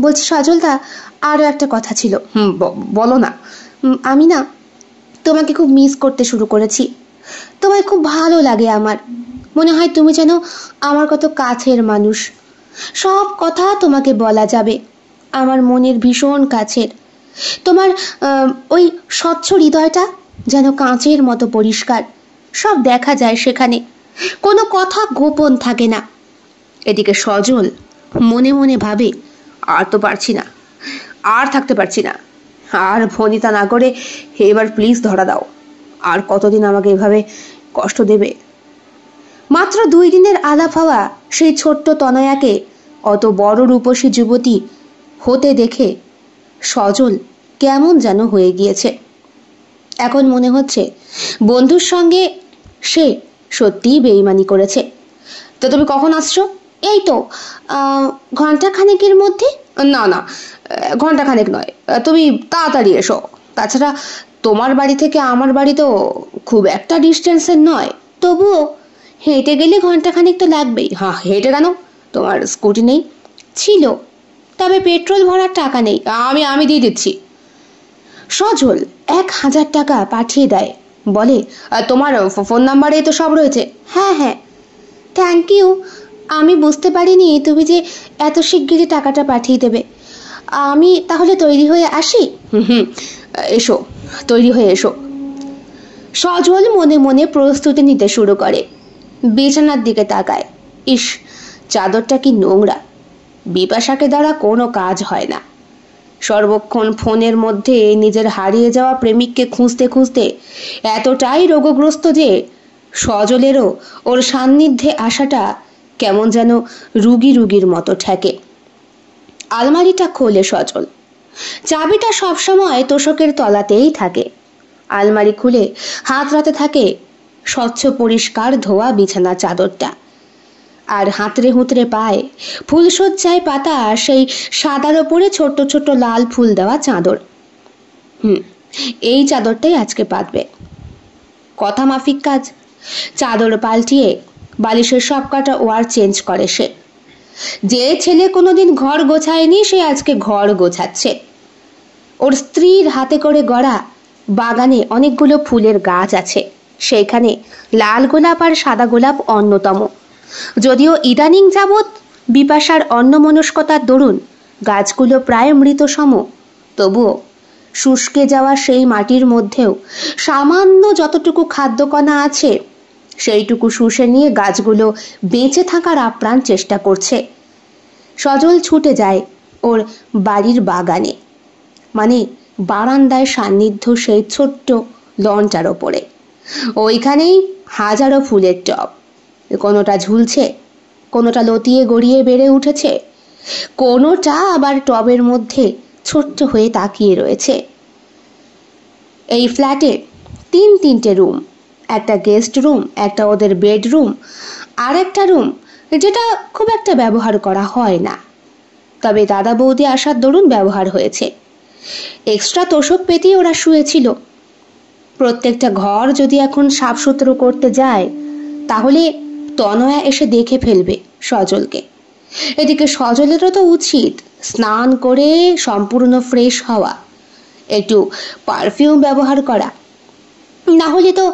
বলছি সজলদা, আরও একটা কথা ছিল। বলো না। আমি না তোমাকে খুব মিস করতে শুরু করেছি। তোমায় খুব ভালো লাগে আমার। মনে হয় তুমি যেন আমার কত কাছের মানুষ। সব কথা তোমাকে বলা যাবে, আমার মনের ভীষণ কাছের। তোমার ওই স্বচ্ছ হৃদয়টা যেন কাঁচের মতো পরিষ্কার, সব দেখা যায় সেখানে, কোনো কথা গোপন থাকে না। এদিকে সজল মনে মনে ভাবে, আর তো পারছি না, আর থাকতে পারছি না, আর ভনিতা না করে এবার প্লিজ ধরা দাও। আর কতদিন আমাকে এভাবে কষ্ট দেবে? মাত্র 2 দিনের আলাপ হওয়া সেই ছোট্ট তনয়াকে অত বড় রূপসী যুবতী হতে দেখে সজল কেমন যেন হয়ে গিয়েছে। এখন মনে হচ্ছে বন্ধুর সঙ্গে সে সত্যিই বেইমানি করেছে। তো তুমি কখন আসছো? এই তো ঘন্টাখানেকের মধ্যে। না না, ঘন্টাখানেক নয়, তুমি তাড়াতাড়ি এসো। তাছাড়া তোমার বাড়ি থেকে আমার বাড়ি তো খুব একটা ডিস্টেন্সের নয়। তবুও হেঁটে গেলে ঘন্টাখানেক তো লাগবেই। হ্যাঁ, হেঁটে কেন? তোমার স্কুটি নেই? ছিল, তবে পেট্রোল ভরার টাকা নেই। আমি দিয়ে দিচ্ছি। সজল 1000 টাকা পাঠিয়ে দেয়, বলে, তোমার ফোন নাম্বারে তো সব রয়েছে। হ্যাঁ হ্যাঁ, থ্যাংক ইউ। আমি বুঝতে পারিনি তুমি যে এত শিগগিরই টাকাটা পাঠিয়ে দেবে। আমি তাহলে তৈরি হয়ে আসি? এসো, তৈরি হয়ে এসো। সজল মনে মনে প্রস্তুতি নিতে শুরু করে। বিছানার দিকে তাকায়। ইস, চাদরটা কি নোংরা। বিপাশাকে দ্বারা কোনো কাজ হয় না। সর্বক্ষণ ফোনের মধ্যে নিজের হারিয়ে যাওয়া প্রেমিককে খুঁজতে খুঁজতে এতটাই রোগগ্রস্ত যে সজলেরও ওর সান্নিধ্যে আসাটা কেমন যেন রুগীর মতো ঠেকে। আলমারিটা খোলে সজল। চাবিটা সবসময় তোষকের তলাতেই থাকে। আলমারি খুলে হাত রাতে থাকে স্বচ্ছ পরিষ্কার ধোয়া বিছানা চাদরটা, আর হাতড়ে হুতড়ে পায় ফুলসজ্জায় পাতা সেই সাদার ওপরে ছোট্ট ছোট্ট লাল ফুল দেওয়া চাদর। এই চাদরটাই আজকে পাতবে। কথা মাফিক কাজ, চাদর পাল্টিয়ে বালিশের সবকটা ওয়ার চেঞ্জ করে সে। যে ছেলে কোনোদিন ঘর গোছায়নি সে আজকে ঘর গোছাচ্ছে। ওর স্ত্রীর হাতে করে গড়া বাগানে অনেকগুলো ফুলের গাছ আছে, সেইখানে লাল গোলাপ আর সাদা গোলাপ অন্যতম। যদিও ইদানিং যাবৎ বিপাশার অন্যমনস্কতার দরুন গাছগুলো প্রায় মৃতসম, তবুও শুষ্কে যাওয়া সেই মাটির মধ্যেও সামান্য যতটুকু খাদ্যকণা আছে সেইটুকু শুষে নিয়ে গাছগুলো বেঁচে থাকার আপ্রাণ চেষ্টা করছে। সজল ছুটে যায় ওর বাড়ির বাগানে, মানে বারান্দায় সান্নিধ্য সেই ছোট্ট লনটার ওপরে। ওইখানেই হাজারো ফুলের টব, কোনোটা ঝুলছে, কোনোটা লতিয়ে গড়িয়ে বেড়ে উঠেছে, কোনোটা আবার টবের মধ্যে ছোট্ট হয়ে তাকিয়ে রয়েছে। এই ফ্ল্যাটে তিনটে রুম, একটা গেস্ট রুম, একটা ওদের বেডরুম, আর একটা রুম যেটা খুব একটা ব্যবহার করা হয় না, তবে দাদা বৌদি আসার দরুন ব্যবহার হয়েছে। এক্সট্রা তোষক পেতেই ওরা শুয়েছিল। প্রত্যেকটা ঘর যদি এখন সাফসুতরো করতে যায় তাহলে তনয়া এসে দেখে ফেলবে সজলকে। এদিকে সজলেরও তো উচিত স্নান করে সম্পূর্ণ ফ্রেশ হওয়া, একটু পারফিউম ব্যবহার করা, না হলে তো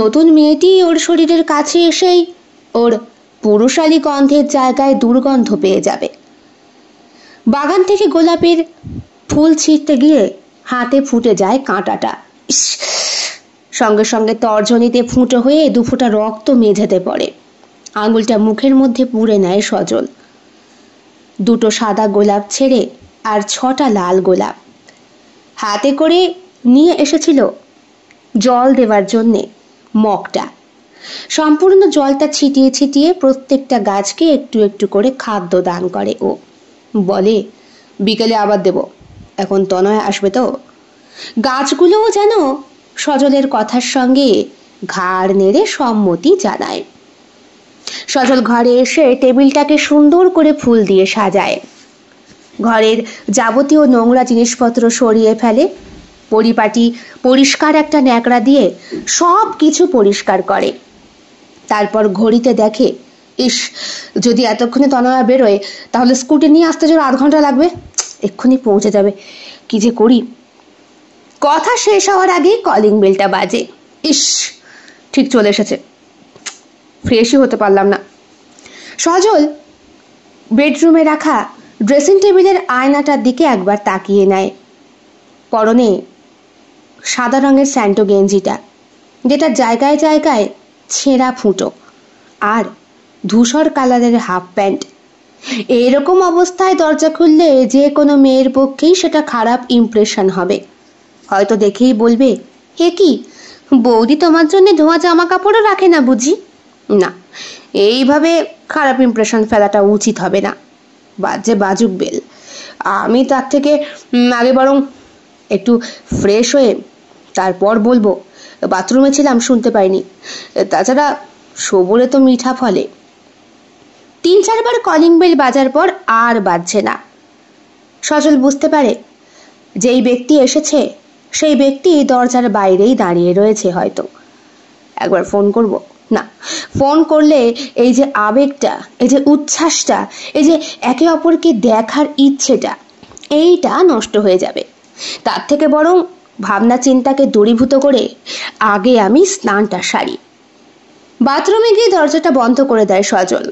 নতুন মেয়েটি ওর শরীরের কাছে এসেই ওর পুরুষালী গন্ধের জায়গায় দুর্গন্ধ পেয়ে যাবে। বাগান থেকে গোলাপের ফুল ছিঁড়তে গিয়ে হাতে ফুটে যায় কাঁটাটা। সঙ্গে সঙ্গে তর্জনীতে ফুটো হয়ে দুফোঁটা রক্ত মেঝেতে পড়ে। আঙুলটা মুখের মধ্যে পুড়ে নেয় সজল। দুটো সাদা গোলাপ ছেড়ে আর 6টা লাল গোলাপ হাতে করে নিয়ে এসেছিল জল দেওয়ার জন্যে মগটা। সম্পূর্ণ জলটা ছিটিয়ে ছিটিয়ে প্রত্যেকটা গাছকে একটু একটু করে খাদ্য দান করে ও। বলে, বিকেলে আবার দেব, এখন তনয় আসবে তো। গাছগুলোও যেন সজলের কথার সঙ্গে ঘাড় নেড়ে সম্মতি জানায়। সজল ঘরে এসে টেবিলটাকে সুন্দর করে ফুল দিয়ে সাজায়, ঘরের যাবতীয় নোংরা জিনিসপত্র সরিয়ে ফেলে, পরিপাটি পরিষ্কার একটা ন্যাকড়া দিয়ে সব কিছু পরিষ্কার করে। তারপর ঘড়িতে দেখে, ইস, যদি এতক্ষণে তনয়া বেরোয় তাহলে স্কুটি নিয়ে আসতে জোর 8 ঘন্টা লাগবে, এক্ষুনি পৌঁছে যাবে, কি যে করি। কথা শেষ হওয়ার আগেই কলিং বেলটা বাজে। ইস, ঠিক চলে এসেছে, ফ্রেশই হতে পারলাম না। সজল বেডরুমে রাখা ড্রেসিং টেবিলের আয়নাটার দিকে একবার তাকিয়ে নেয়। পরনে সাদা রঙের স্যান্টো গেঞ্জিটা, যেটা জায়গায় জায়গায় ছেঁড়া ফুটো, আর ধূসর কালারের হাফ প্যান্ট। এরকম অবস্থায় দরজা খুললে যে কোনো মেয়ের পক্ষেই সেটা খারাপ ইমপ্রেশন হবে। হয়তো দেখেই বলবে, হে কি বৌদি তোমার জন্য ধোয়া জামা কাপড়ও রাখে না বুঝি? না, এইভাবে খারাপ ইমপ্রেশন ফেলাটা উচিত হবে না। বাজে বাজুক বেল, আমি তার থেকে আগে বরং একটু ফ্রেশ হয়ে তারপর বলবো, বাথরুমে ছিলাম শুনতে পাইনি, তাছাড়া সবুরে তো মিঠা ফলে। 3-4 বার কলিং বেল বাজার পর আর বাজছে না। সজল বুঝতে পারে যেই ব্যক্তি এসেছে সেই ব্যক্তি দরজার বাইরেই দাঁড়িয়ে রয়েছে। হয়তো একবার ফোন করব, না, ফোন করলে এই যে আবেগটা, এই যে উচ্ছ্বাসটা, এই যে একে অপরকে দেখার ইচ্ছেটা, এইটা নষ্ট হয়ে যাবে। তার থেকে বরং ভাবনা চিন্তাকে দূরীভূত করে আগে আমি স্নানটা সারি। বাথরুমে গিয়ে দরজাটা বন্ধ করে দেয় সজল।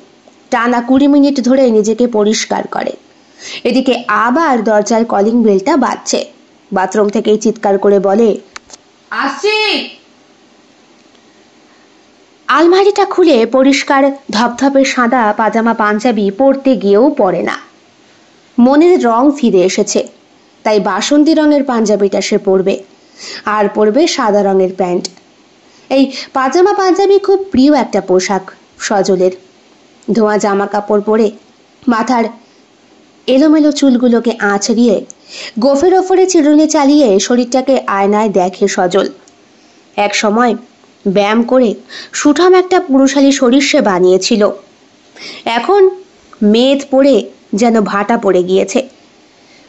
টানা 20 মিনিট ধরে নিজেকে পরিষ্কার করে। এদিকে আবার দরজার কলিং বেলটা বাজছে। বাথরুম থেকেই চিৎকার করে বলে, আসছি। আলমারিটা খুলে পরিষ্কার ধপধপে সাদা পাজামা পাঞ্জাবি পরতে গিয়েও পরে না। মনের রং ফিরে এসেছে, তাই বাসন্তী রঙের পাঞ্জাবিটা সে পরবে, আর পরবে সাদা রঙের প্যান্ট। এই পাজামা পাঞ্জাবি খুব প্রিয় একটা পোশাক সজলের। ধোয়া জামা কাপড় পরে মাথার এলোমেলো চুলগুলোকে আঁচড়িয়ে গোফের ওপরে চিরুনি চালিয়ে শরীরটাকে আয়নায় দেখে সজল। এক সময় ব্যায়াম করে সুঠাম একটা পুরুষালী শরীর সে বানিয়েছিল, এখন মেদ পড়ে যেন ভাটা পড়ে গিয়েছে।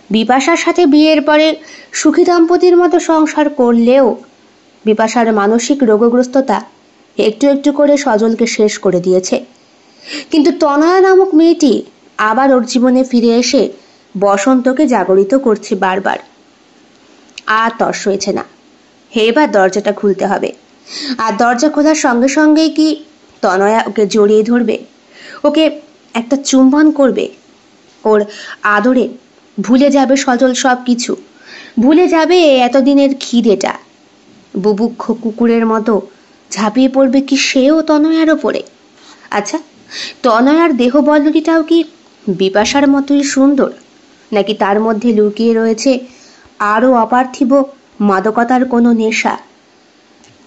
বিপাশার সাথে বিয়ের পরে সুখী দম্পতির মতো সংসার করলেও বিপাশার মানসিক রোগগ্রস্ততা একটু একটু করে সজলকে শেষ করে দিয়েছে। কিন্তু তনয়া নামক মেয়েটি আবার ওর জীবনে ফিরে এসে বসন্তকে জাগরিত করছে বারবার। আর তর্স হয়েছে না, এবার দরজাটা খুলতে হবে। আর দরজা খোলার সঙ্গে সঙ্গেই কি তনয়া ওকে জড়িয়ে ধরবে, ওকে একটা চুম্বন করবে, ওর আদরে ভুলে যাবে সজল সব কিছু, ভুলে যাবে এতদিনের খিদেটা। বুভুক্ষ কুকুরের মতো ঝাঁপিয়ে পড়বে কি সেও তনয়ার ওপরে? আচ্ছা, তনয়ার দেহবল্লরীটাও কি বিপাশার মতোই সুন্দর, নাকি তার মধ্যে লুকিয়ে রয়েছে আরও অপার্থিব মাদকতার কোনো নেশা?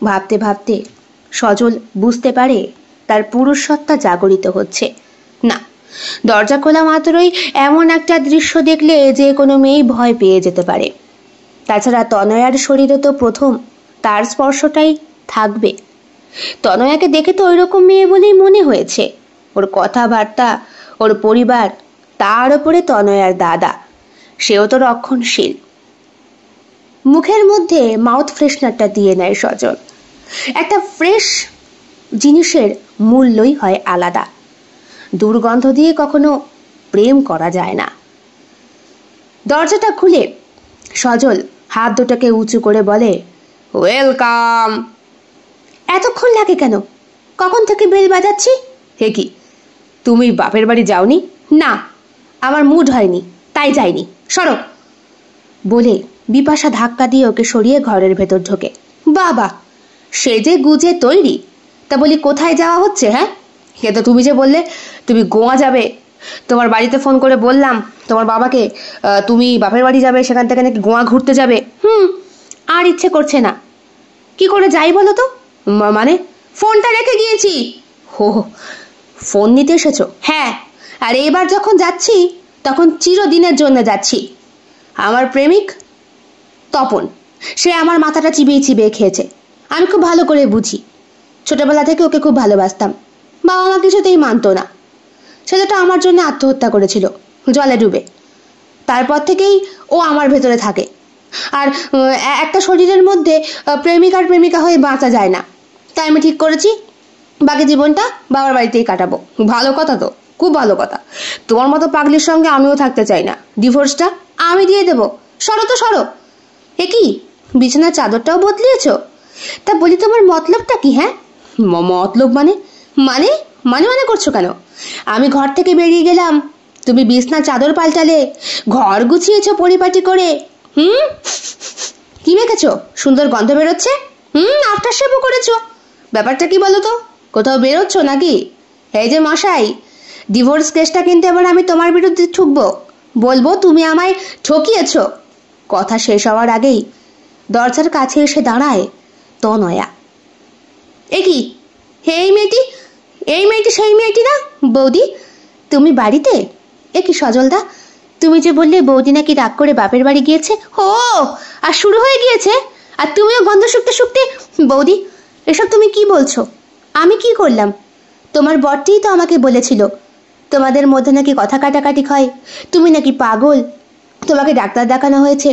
ভাবতে ভাবতে সজল বুঝতে পারে তার পুরুষ সত্তা জাগরিত হচ্ছে। না, দরজা খোলা মাত্রই এমন একটা দৃশ্য দেখলে যে কোনো মেয়েই ভয় পেয়ে যেতে পারে। তাছাড়া তনয়ার শরীরে তো প্রথম তার স্পর্শটাই থাকবে। তনয়াকে দেখে তো ওইরকম মেয়ে বলেই মনে হয়েছে। ওর কথাবার্তা, ওর পরিবার, তার ওপরে তনয়ার দাদা, সেও তো রক্ষণশীল। মুখের মধ্যে মাউথ ফ্রেশনারটা দিয়ে নেয় সজল। একটা ফ্রেশ জিনিসের মূল্যই হয় আলাদা। দুর্গন্ধ দিয়ে কখনো প্রেম করা যায় না। দরজাটা খুলে সজল হাত দুটাকে উঁচু করে বলে, ওয়েলকাম। এতক্ষণ লাগে কেন? কখন থেকে বেল বাজাচ্ছি? হে কি, তুমি বাপের বাড়ি যাওনি? না, আমার মুড হয়নি, তাই যাইনি, সরো। বলে বিপাশা ধাক্কা দিয়ে ওকে সরিয়ে ঘরের ভেতর ঢোকে। বাবা, সে যে গুজে তৈরি। তা বলি, কোথায় যাওয়া হচ্ছে? হ্যাঁ, কিন্তু তুমি যে বললে তুমি গোয়া যাবে, তোমার বাড়িতে ফোন করে বললাম তোমার বাবাকে তুমি বাপের বাড়ি যাবে, সেখান থেকে নাকি গোয়া ঘুরতে যাবে। আর ইচ্ছে করছে না। কি করে যাই বলো তো? মানে ফোনটা রেখে গিয়েছি। হো, ফোন নিতে এসেছো? হ্যাঁ, আর এবার যখন যাচ্ছি তখন চিরদিনের জন্য যাচ্ছি। আমার প্রেমিক তপন, সে আমার মাথাটা চিবিয়ে চিবিয়ে খেয়েছে। আমি খুব ভালো করে বুঝি। ছোটবেলা থেকে ওকে খুব ভালোবাসতাম। বাবা মা কিছুতেই মানতো না। ছেলেটা আমার জন্য আত্মহত্যা করেছিল জলে ডুবে। তারপর থেকেই ও আমার ভেতরে থাকে। আর একটা শরীরের মধ্যে প্রেমিক আর প্রেমিকা হয়ে বাঁচা যায় না। তাই আমি ঠিক করেছি বাকি জীবনটা বাবার বাড়িতেই কাটাবো। ভালো কথা তো, খুব ভালো কথা। তোমার মতো পাগলির সঙ্গে আমিও থাকতে চাই না। ডিভোর্সটা আমি দিয়ে দেবো। সরো তো সরো। এ কি, বিছানার চাদরটাও বদলিয়েছ? তা বলি, তোমার মতলবটা কি? হ্যাঁ, মতলব মানে মানে মানে মানে করছো কেন? আমি ঘর থেকে বেরিয়ে গেলাম, তুমি বিছনার চাদর পাল্টালে, ঘর গুছিয়েছো পরিপাটি করে। কি মেখেছো? সুন্দর গন্ধ বেরোচ্ছে। আফটার শেভও করেছো। ব্যাপারটা কি বলো তো? কোথাও বেরোচ্ছ নাকি? এই যে মশাই, ডিভোর্স কেসটা কিন্তু এবার আমি তোমার বিরুদ্ধে ঠুকবো। বলবো তুমি আমায় ঠকিয়েছো। কথা শেষ হওয়ার আগেই দরজার কাছে এসে দাঁড়ায় তনয়া। এ কি, এই মেয়েটি সেই মেয়েটি না? বৌদি, তুমি বাড়িতে? এ কি সজলদা, তুমি যে বললে বৌদি নাকি রাগ করে বাপের বাড়ি গিয়েছে। ও, আর শুরু হয়ে গিয়েছে? আর তুমিও গন্ধ শুকতে শুকতে। বৌদি, এসব তুমি কি বলছো? আমি কি করলাম? তোমার বরটিই তো আমাকে বলেছিল তোমাদের মধ্যে নাকি কথা কাটাকাটি হয়, তুমি নাকি পাগল, তোমাকে ডাক্তার দেখানো হয়েছে,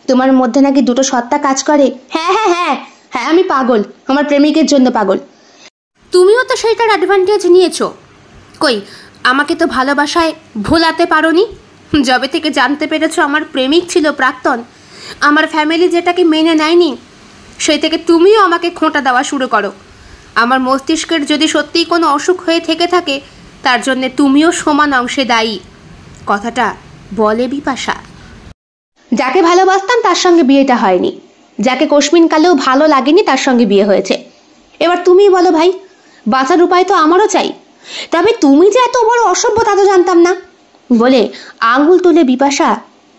তোমার মধ্যে নাকি দুটো সত্তা কাজ করে। হ্যাঁ হ্যাঁ হ্যাঁ হ্যাঁ, আমি পাগল, আমার প্রেমিকের জন্য পাগল। তুমিও তো সেইটার অ্যাডভান্টেজ নিয়েছো। কই, আমাকে তো ভালোবাসায় ভোলাতে পারোনি। যবে থেকে জানতে পেরেছো আমার প্রেমিক ছিল প্রাক্তন, আমার ফ্যামিলি যেটাকে মেনে নেয়নি, সেই থেকে তুমিও আমাকে খোঁটা দেওয়া শুরু করো। আমার মস্তিষ্কের যদি সত্যিই কোনো অসুখ হয়ে থেকে থাকে, তার জন্যে তুমিও সমান অংশে দায়ী। কথাটা বলে বিপাশা। যাকে ভালোবাসতাম তার সঙ্গে বিয়েটা হয়নি, যাকে কোশমিন কালেও ভালো লাগেনি তার সঙ্গে বিয়ে হয়েছে। এবার তুমিই বলো ভাই, বাঁচার উপায় তো আমারও চাই। তবে তুমি যে এত বড় অসভ্য তা তো জানতাম না। বলে আঙ্গুল তুলে বিপাশা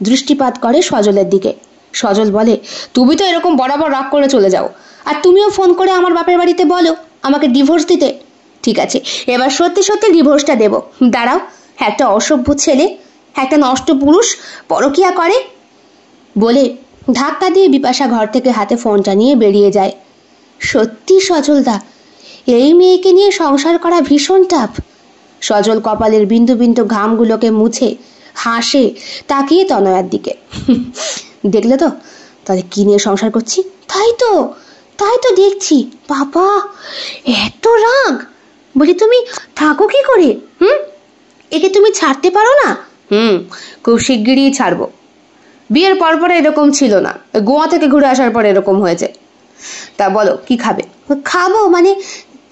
দৃষ্টিপাত করে সজলের দিকে। সজল বলে, তুমি তো এরকম বরাবর রাগ করে চলে যাও, আর তুমিও ফোন করে আমার বাপের বাড়িতে বলো আমাকে ডিভোর্স দিতে। ঠিক আছে, এবার সত্যি সত্যি ডিভোর্সটা দেব। দাঁড়াও, একটা অসভ্য ছেলে, একটা নষ্ট পুরুষ পরকিয়া করে। বলে ধাক্কা দিয়ে বিপাশা ঘর থেকে হাতে ফোনটা নিয়ে বেরিয়ে যায়। সত্যি সজলদা, এই মেয়েকে নিয়ে সংসার করা ভীষণ টাফ। সজল কপালের বিন্দু বিন্দু ঘামগুলোকে মুছে হাসে, তাকিয়ে তনয়ার দিকে। দেখলে তো তাহলে কি নিয়ে সংসার করছি? তাই তো, তাই তো দেখছি। বাবা, এত রাগ! বলি তুমি থাকো কি করে? একে তুমি ছাড়তে পারো না? খুব শিগগিরই ছাড়বো। বিয়ের পর এরকম ছিল না, গোয়া থেকে ঘুরে আসার পর এরকম হয়েছে। তা বলো, কি খাবে? খাবো মানে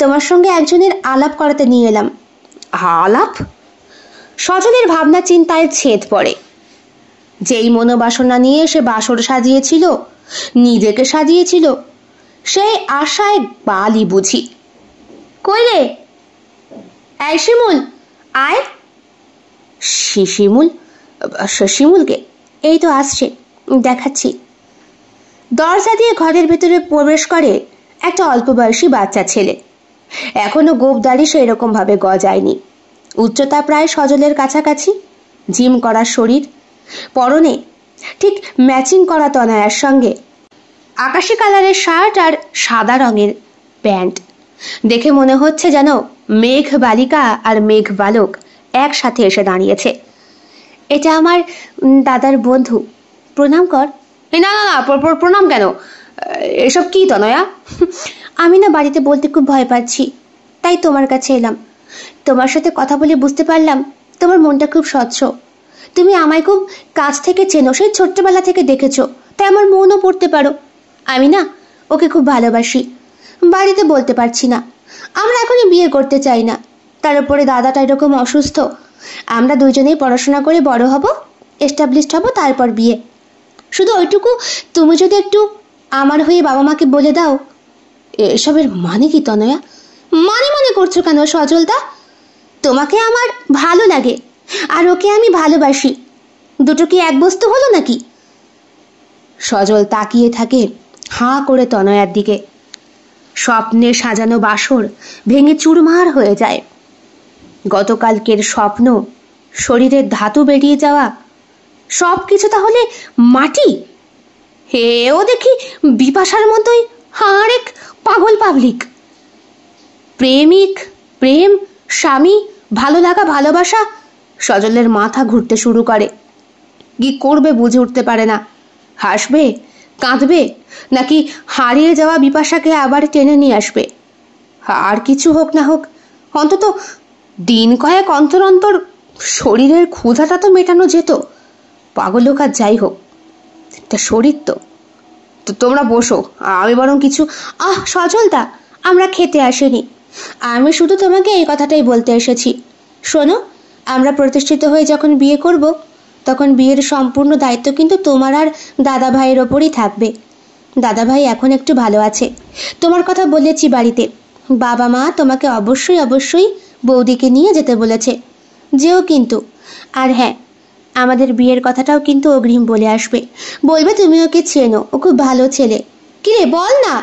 তোমার সঙ্গে একজনের আলাপ করাতে নিয়ে এলাম। আলাপ? সজলের ভাবনা চিন্তায় ছেদ পড়ে। যেই মনোবাসনা নিয়ে সে বাসর সাজিয়েছিল, নিজেকে সাজিয়েছিল, সেই আশায় বালি বুঝি। কই রে? এই শিমুল, আয়। শিমুল? শিমুলকে? এই তো আসছে, দেখাচ্ছি। দরজা দিয়ে ঘরের ভেতরে প্রবেশ করে একটা অল্প বয়সী বাচ্চা ছেলে। এখনো গোঁফদাড়ি সেরকম ভাবে গজায়নি। উচ্চতা প্রায় সজলের কাছাকাছি, জিম করা শরীর, পরনে ঠিক ম্যাচিং করা তনয়ার সঙ্গে আকাশি কালারের শার্ট আর সাদা রঙের প্যান্ট। দেখে মনে হচ্ছে যেন মেঘ বালিকা আর মেঘ বালক একসাথে এসে দাঁড়িয়েছে। এটা আমার দাদার বন্ধু, প্রণাম কর। না না না, প্রণাম কেন? এসব কি তনয়া? আমি না বাড়িতে বলতে খুব ভয় পাচ্ছি, তাই তোমার কাছে এলাম। তোমার সাথে কথা বলে বুঝতে পারলাম তোমার মনটা খুব স্বচ্ছ। তুমি আমায় খুব কাছ থেকে চেনো, সেই ছোট্টবেলা থেকে দেখেছো, তাই আমার মনও পড়তে পারো। আমি না ওকে খুব ভালোবাসি, বাড়িতে বলতে পারছি না। আমরা এখনই বিয়ে করতে চাই না, তার উপরে দাদাটা এরকম অসুস্থ। আমরা দুইজনেই পড়াশোনা করে বড় হব, এস্টাবলিশড হব, তারপর বিয়ে। শুধু ওইটুকু তুমি যদি একটু আমার হয়ে বাবা মাকে বলে দাও। এসবের মানে কি তনয়া? মানে করছো কেন সজলদা? তোমাকে আমার ভালো লাগে আর ওকে আমি ভালোবাসি, দুটো কি এক বস্তু হলো নাকি? সজল তাকিয়ে থাকে হাঁ করে তনয়ার দিকে। স্বপ্নে সাজানো বাসর ভেঙে চুরমার হয়ে যায়। গতকালকের স্বপ্ন, শরীরের ধাতু বেরিয়ে যাওয়া, সব কিছু তাহলে মাটি? হেও দেখি বিপাশার মতোই আরেক পাগল পাবলিক। প্রেমিক, প্রেম, স্বামী, ভালো লাগা, ভালোবাসা। সজলের মাথা ঘুরতে শুরু করে। কি করবে বুঝে উঠতে পারে না। হাসবে, কাঁদবে, নাকি হারিয়ে যাওয়া বিপাশাকে আবার টেনে নিয়ে আসবে। আর কিছু হোক না হোক, অন্তত দিন কয়েক অন্তর অন্তর শরীরের ক্ষুধাটা তো মেটানো যেত। পাগল হোক আর যাই হোক, তা শরীর তো। তোমরা বসো, আমি বরং কিছু। সজলদা, আমরা খেতে আসিনি, আমি শুধু তোমাকে এই কথাটাই বলতে এসেছি। শোনো, আমরা প্রতিষ্ঠিত হয়ে যখন বিয়ে করব, তখন বিয়ের সম্পূর্ণ দায়িত্ব কিন্তু তোমার আর দাদা ভাইয়ের ওপরই থাকবে। দাদা ভাই এখন একটু ভালো আছে, তোমার কথা বলেছি বাড়িতে। বাবা মা তোমাকে অবশ্যই বৌদিকে নিয়ে যেতে বলেছে, যেও কিন্তু। আর হ্যাঁ, আমাদের বিয়ের কথাটাও কিন্তু অগ্রিম বলে আসবে। বলবে তুমি ওকে চেনো, ও খুব ভালো ছেলে। কিরে বল না,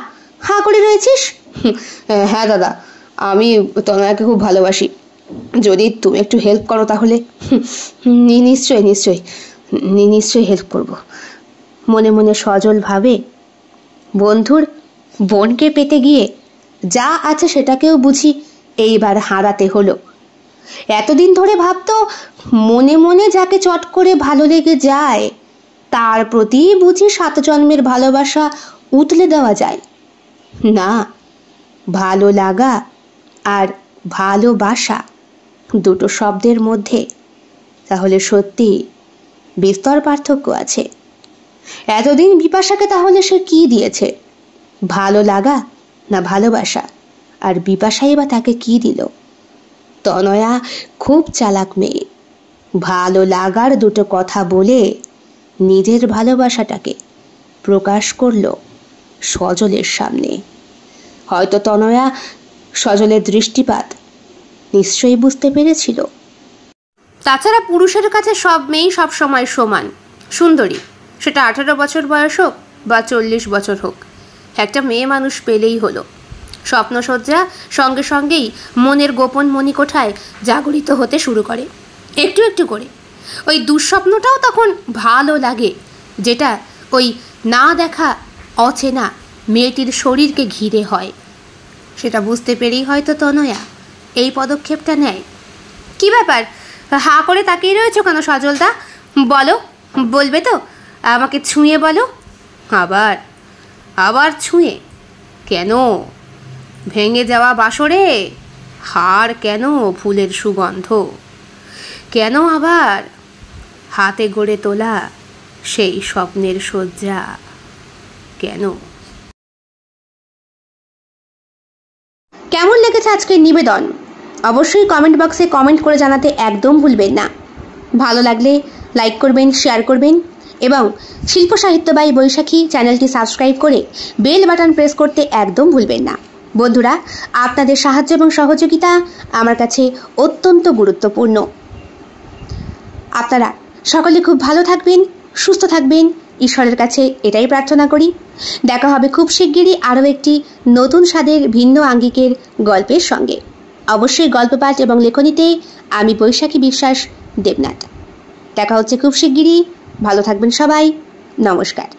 হাঁ করে রয়েছিস? হ্যাঁ দাদা, আমি তনয়াকে খুব ভালোবাসি। যদি তুমি একটু হেল্প করো তাহলে। নিশ্চয়ই হেল্প করব। মনে মনে সজল ভাবে, বন্ধুর বোনকে পেতে গিয়ে যা আছে সেটাকেও বুঝি এইবার হারাতে হলো। এতদিন ধরে ভাবতো মনে মনে যাকে চট করে ভালো লেগে যায় তার প্রতি বুঝি 7 জন্মের ভালোবাসা উতলে দেওয়া যায়। না, ভালো লাগা আর ভালোবাসা দুটো শব্দের মধ্যে তাহলে সত্যি বিস্তর পার্থক্য আছে। এতদিন বিপাশাকে তাহলে সে কি দিয়েছে? ভালো লাগা না ভালোবাসা? আর বিপাশাই বা তাকে কি দিল? তনয়া খুব চালাক মেয়ে। ভালো লাগার দুটো কথা বলে নিজের ভালোবাসাটাকে প্রকাশ করলো সজলের সামনে। হয়তো তনয়া সজলের দৃষ্টিপাত নিশ্চয়ই বুঝতে পেরেছিল। তাছাড়া পুরুষের কাছে সব মেয়েই সব সময় সমান সুন্দরী, সেটা 18 বছর বয়স হোক বা 40 বছর হোক। একটা মেয়ে মানুষ পেলেই হলো। স্বপ্নসজ্জা সঙ্গে সঙ্গেই মনের গোপন মণিকোঠায় জাগরিত হতে শুরু করে একটু একটু করে। ওই দুঃস্বপ্নটাও তখন ভালো লাগে, যেটা ওই না দেখা অচেনা মেয়েটির শরীরকে ঘিরে হয়। সেটা বুঝতে পেরেই হয়তো তনয়া এই পদক্ষেপটা নেয়। কি ব্যাপার, হাঁ করে তাকিয়ে রয়েছো কেন সজলদা? বলো, বলবে তো? আমাকে ছুঁয়ে বলো। আবার ছুঁয়ে? কেন ভেঙে যাওয়া বাসরে হার কেন ফুলের সুগন্ধ? কেন আবার হাতে গড়ে তোলা সেই স্বপ্নের শয্যা? কেন? কেমন লেগেছে আজকের নিবেদন অবশ্যই কমেন্ট বক্সে কমেন্ট করে জানাতে একদম ভুলবেন না। ভালো লাগলে লাইক করবেন, শেয়ার করবেন এবং শিল্প সাহিত্য বাই বৈশাখী চ্যানেলটি সাবস্ক্রাইব করে বেল বাটন প্রেস করতে একদম ভুলবেন না। বন্ধুরা, আপনাদের সাহায্য এবং সহযোগিতা আমার কাছে অত্যন্ত গুরুত্বপূর্ণ। আপনারা সকলে খুব ভালো থাকবেন, সুস্থ থাকবেন, ঈশ্বরের কাছে এটাই প্রার্থনা করি। দেখা হবে খুব শিগগিরই আরও একটি নতুন স্বাদের ভিন্ন আঙ্গিকের গল্পের সঙ্গে। অবশ্যই গল্প পাঠ এবং লেখনীতে আমি বৈশাখী বিশ্বাস দেবনাথ। দেখা হচ্ছে খুব শিগগিরই। ভালো থাকবেন সবাই। নমস্কার।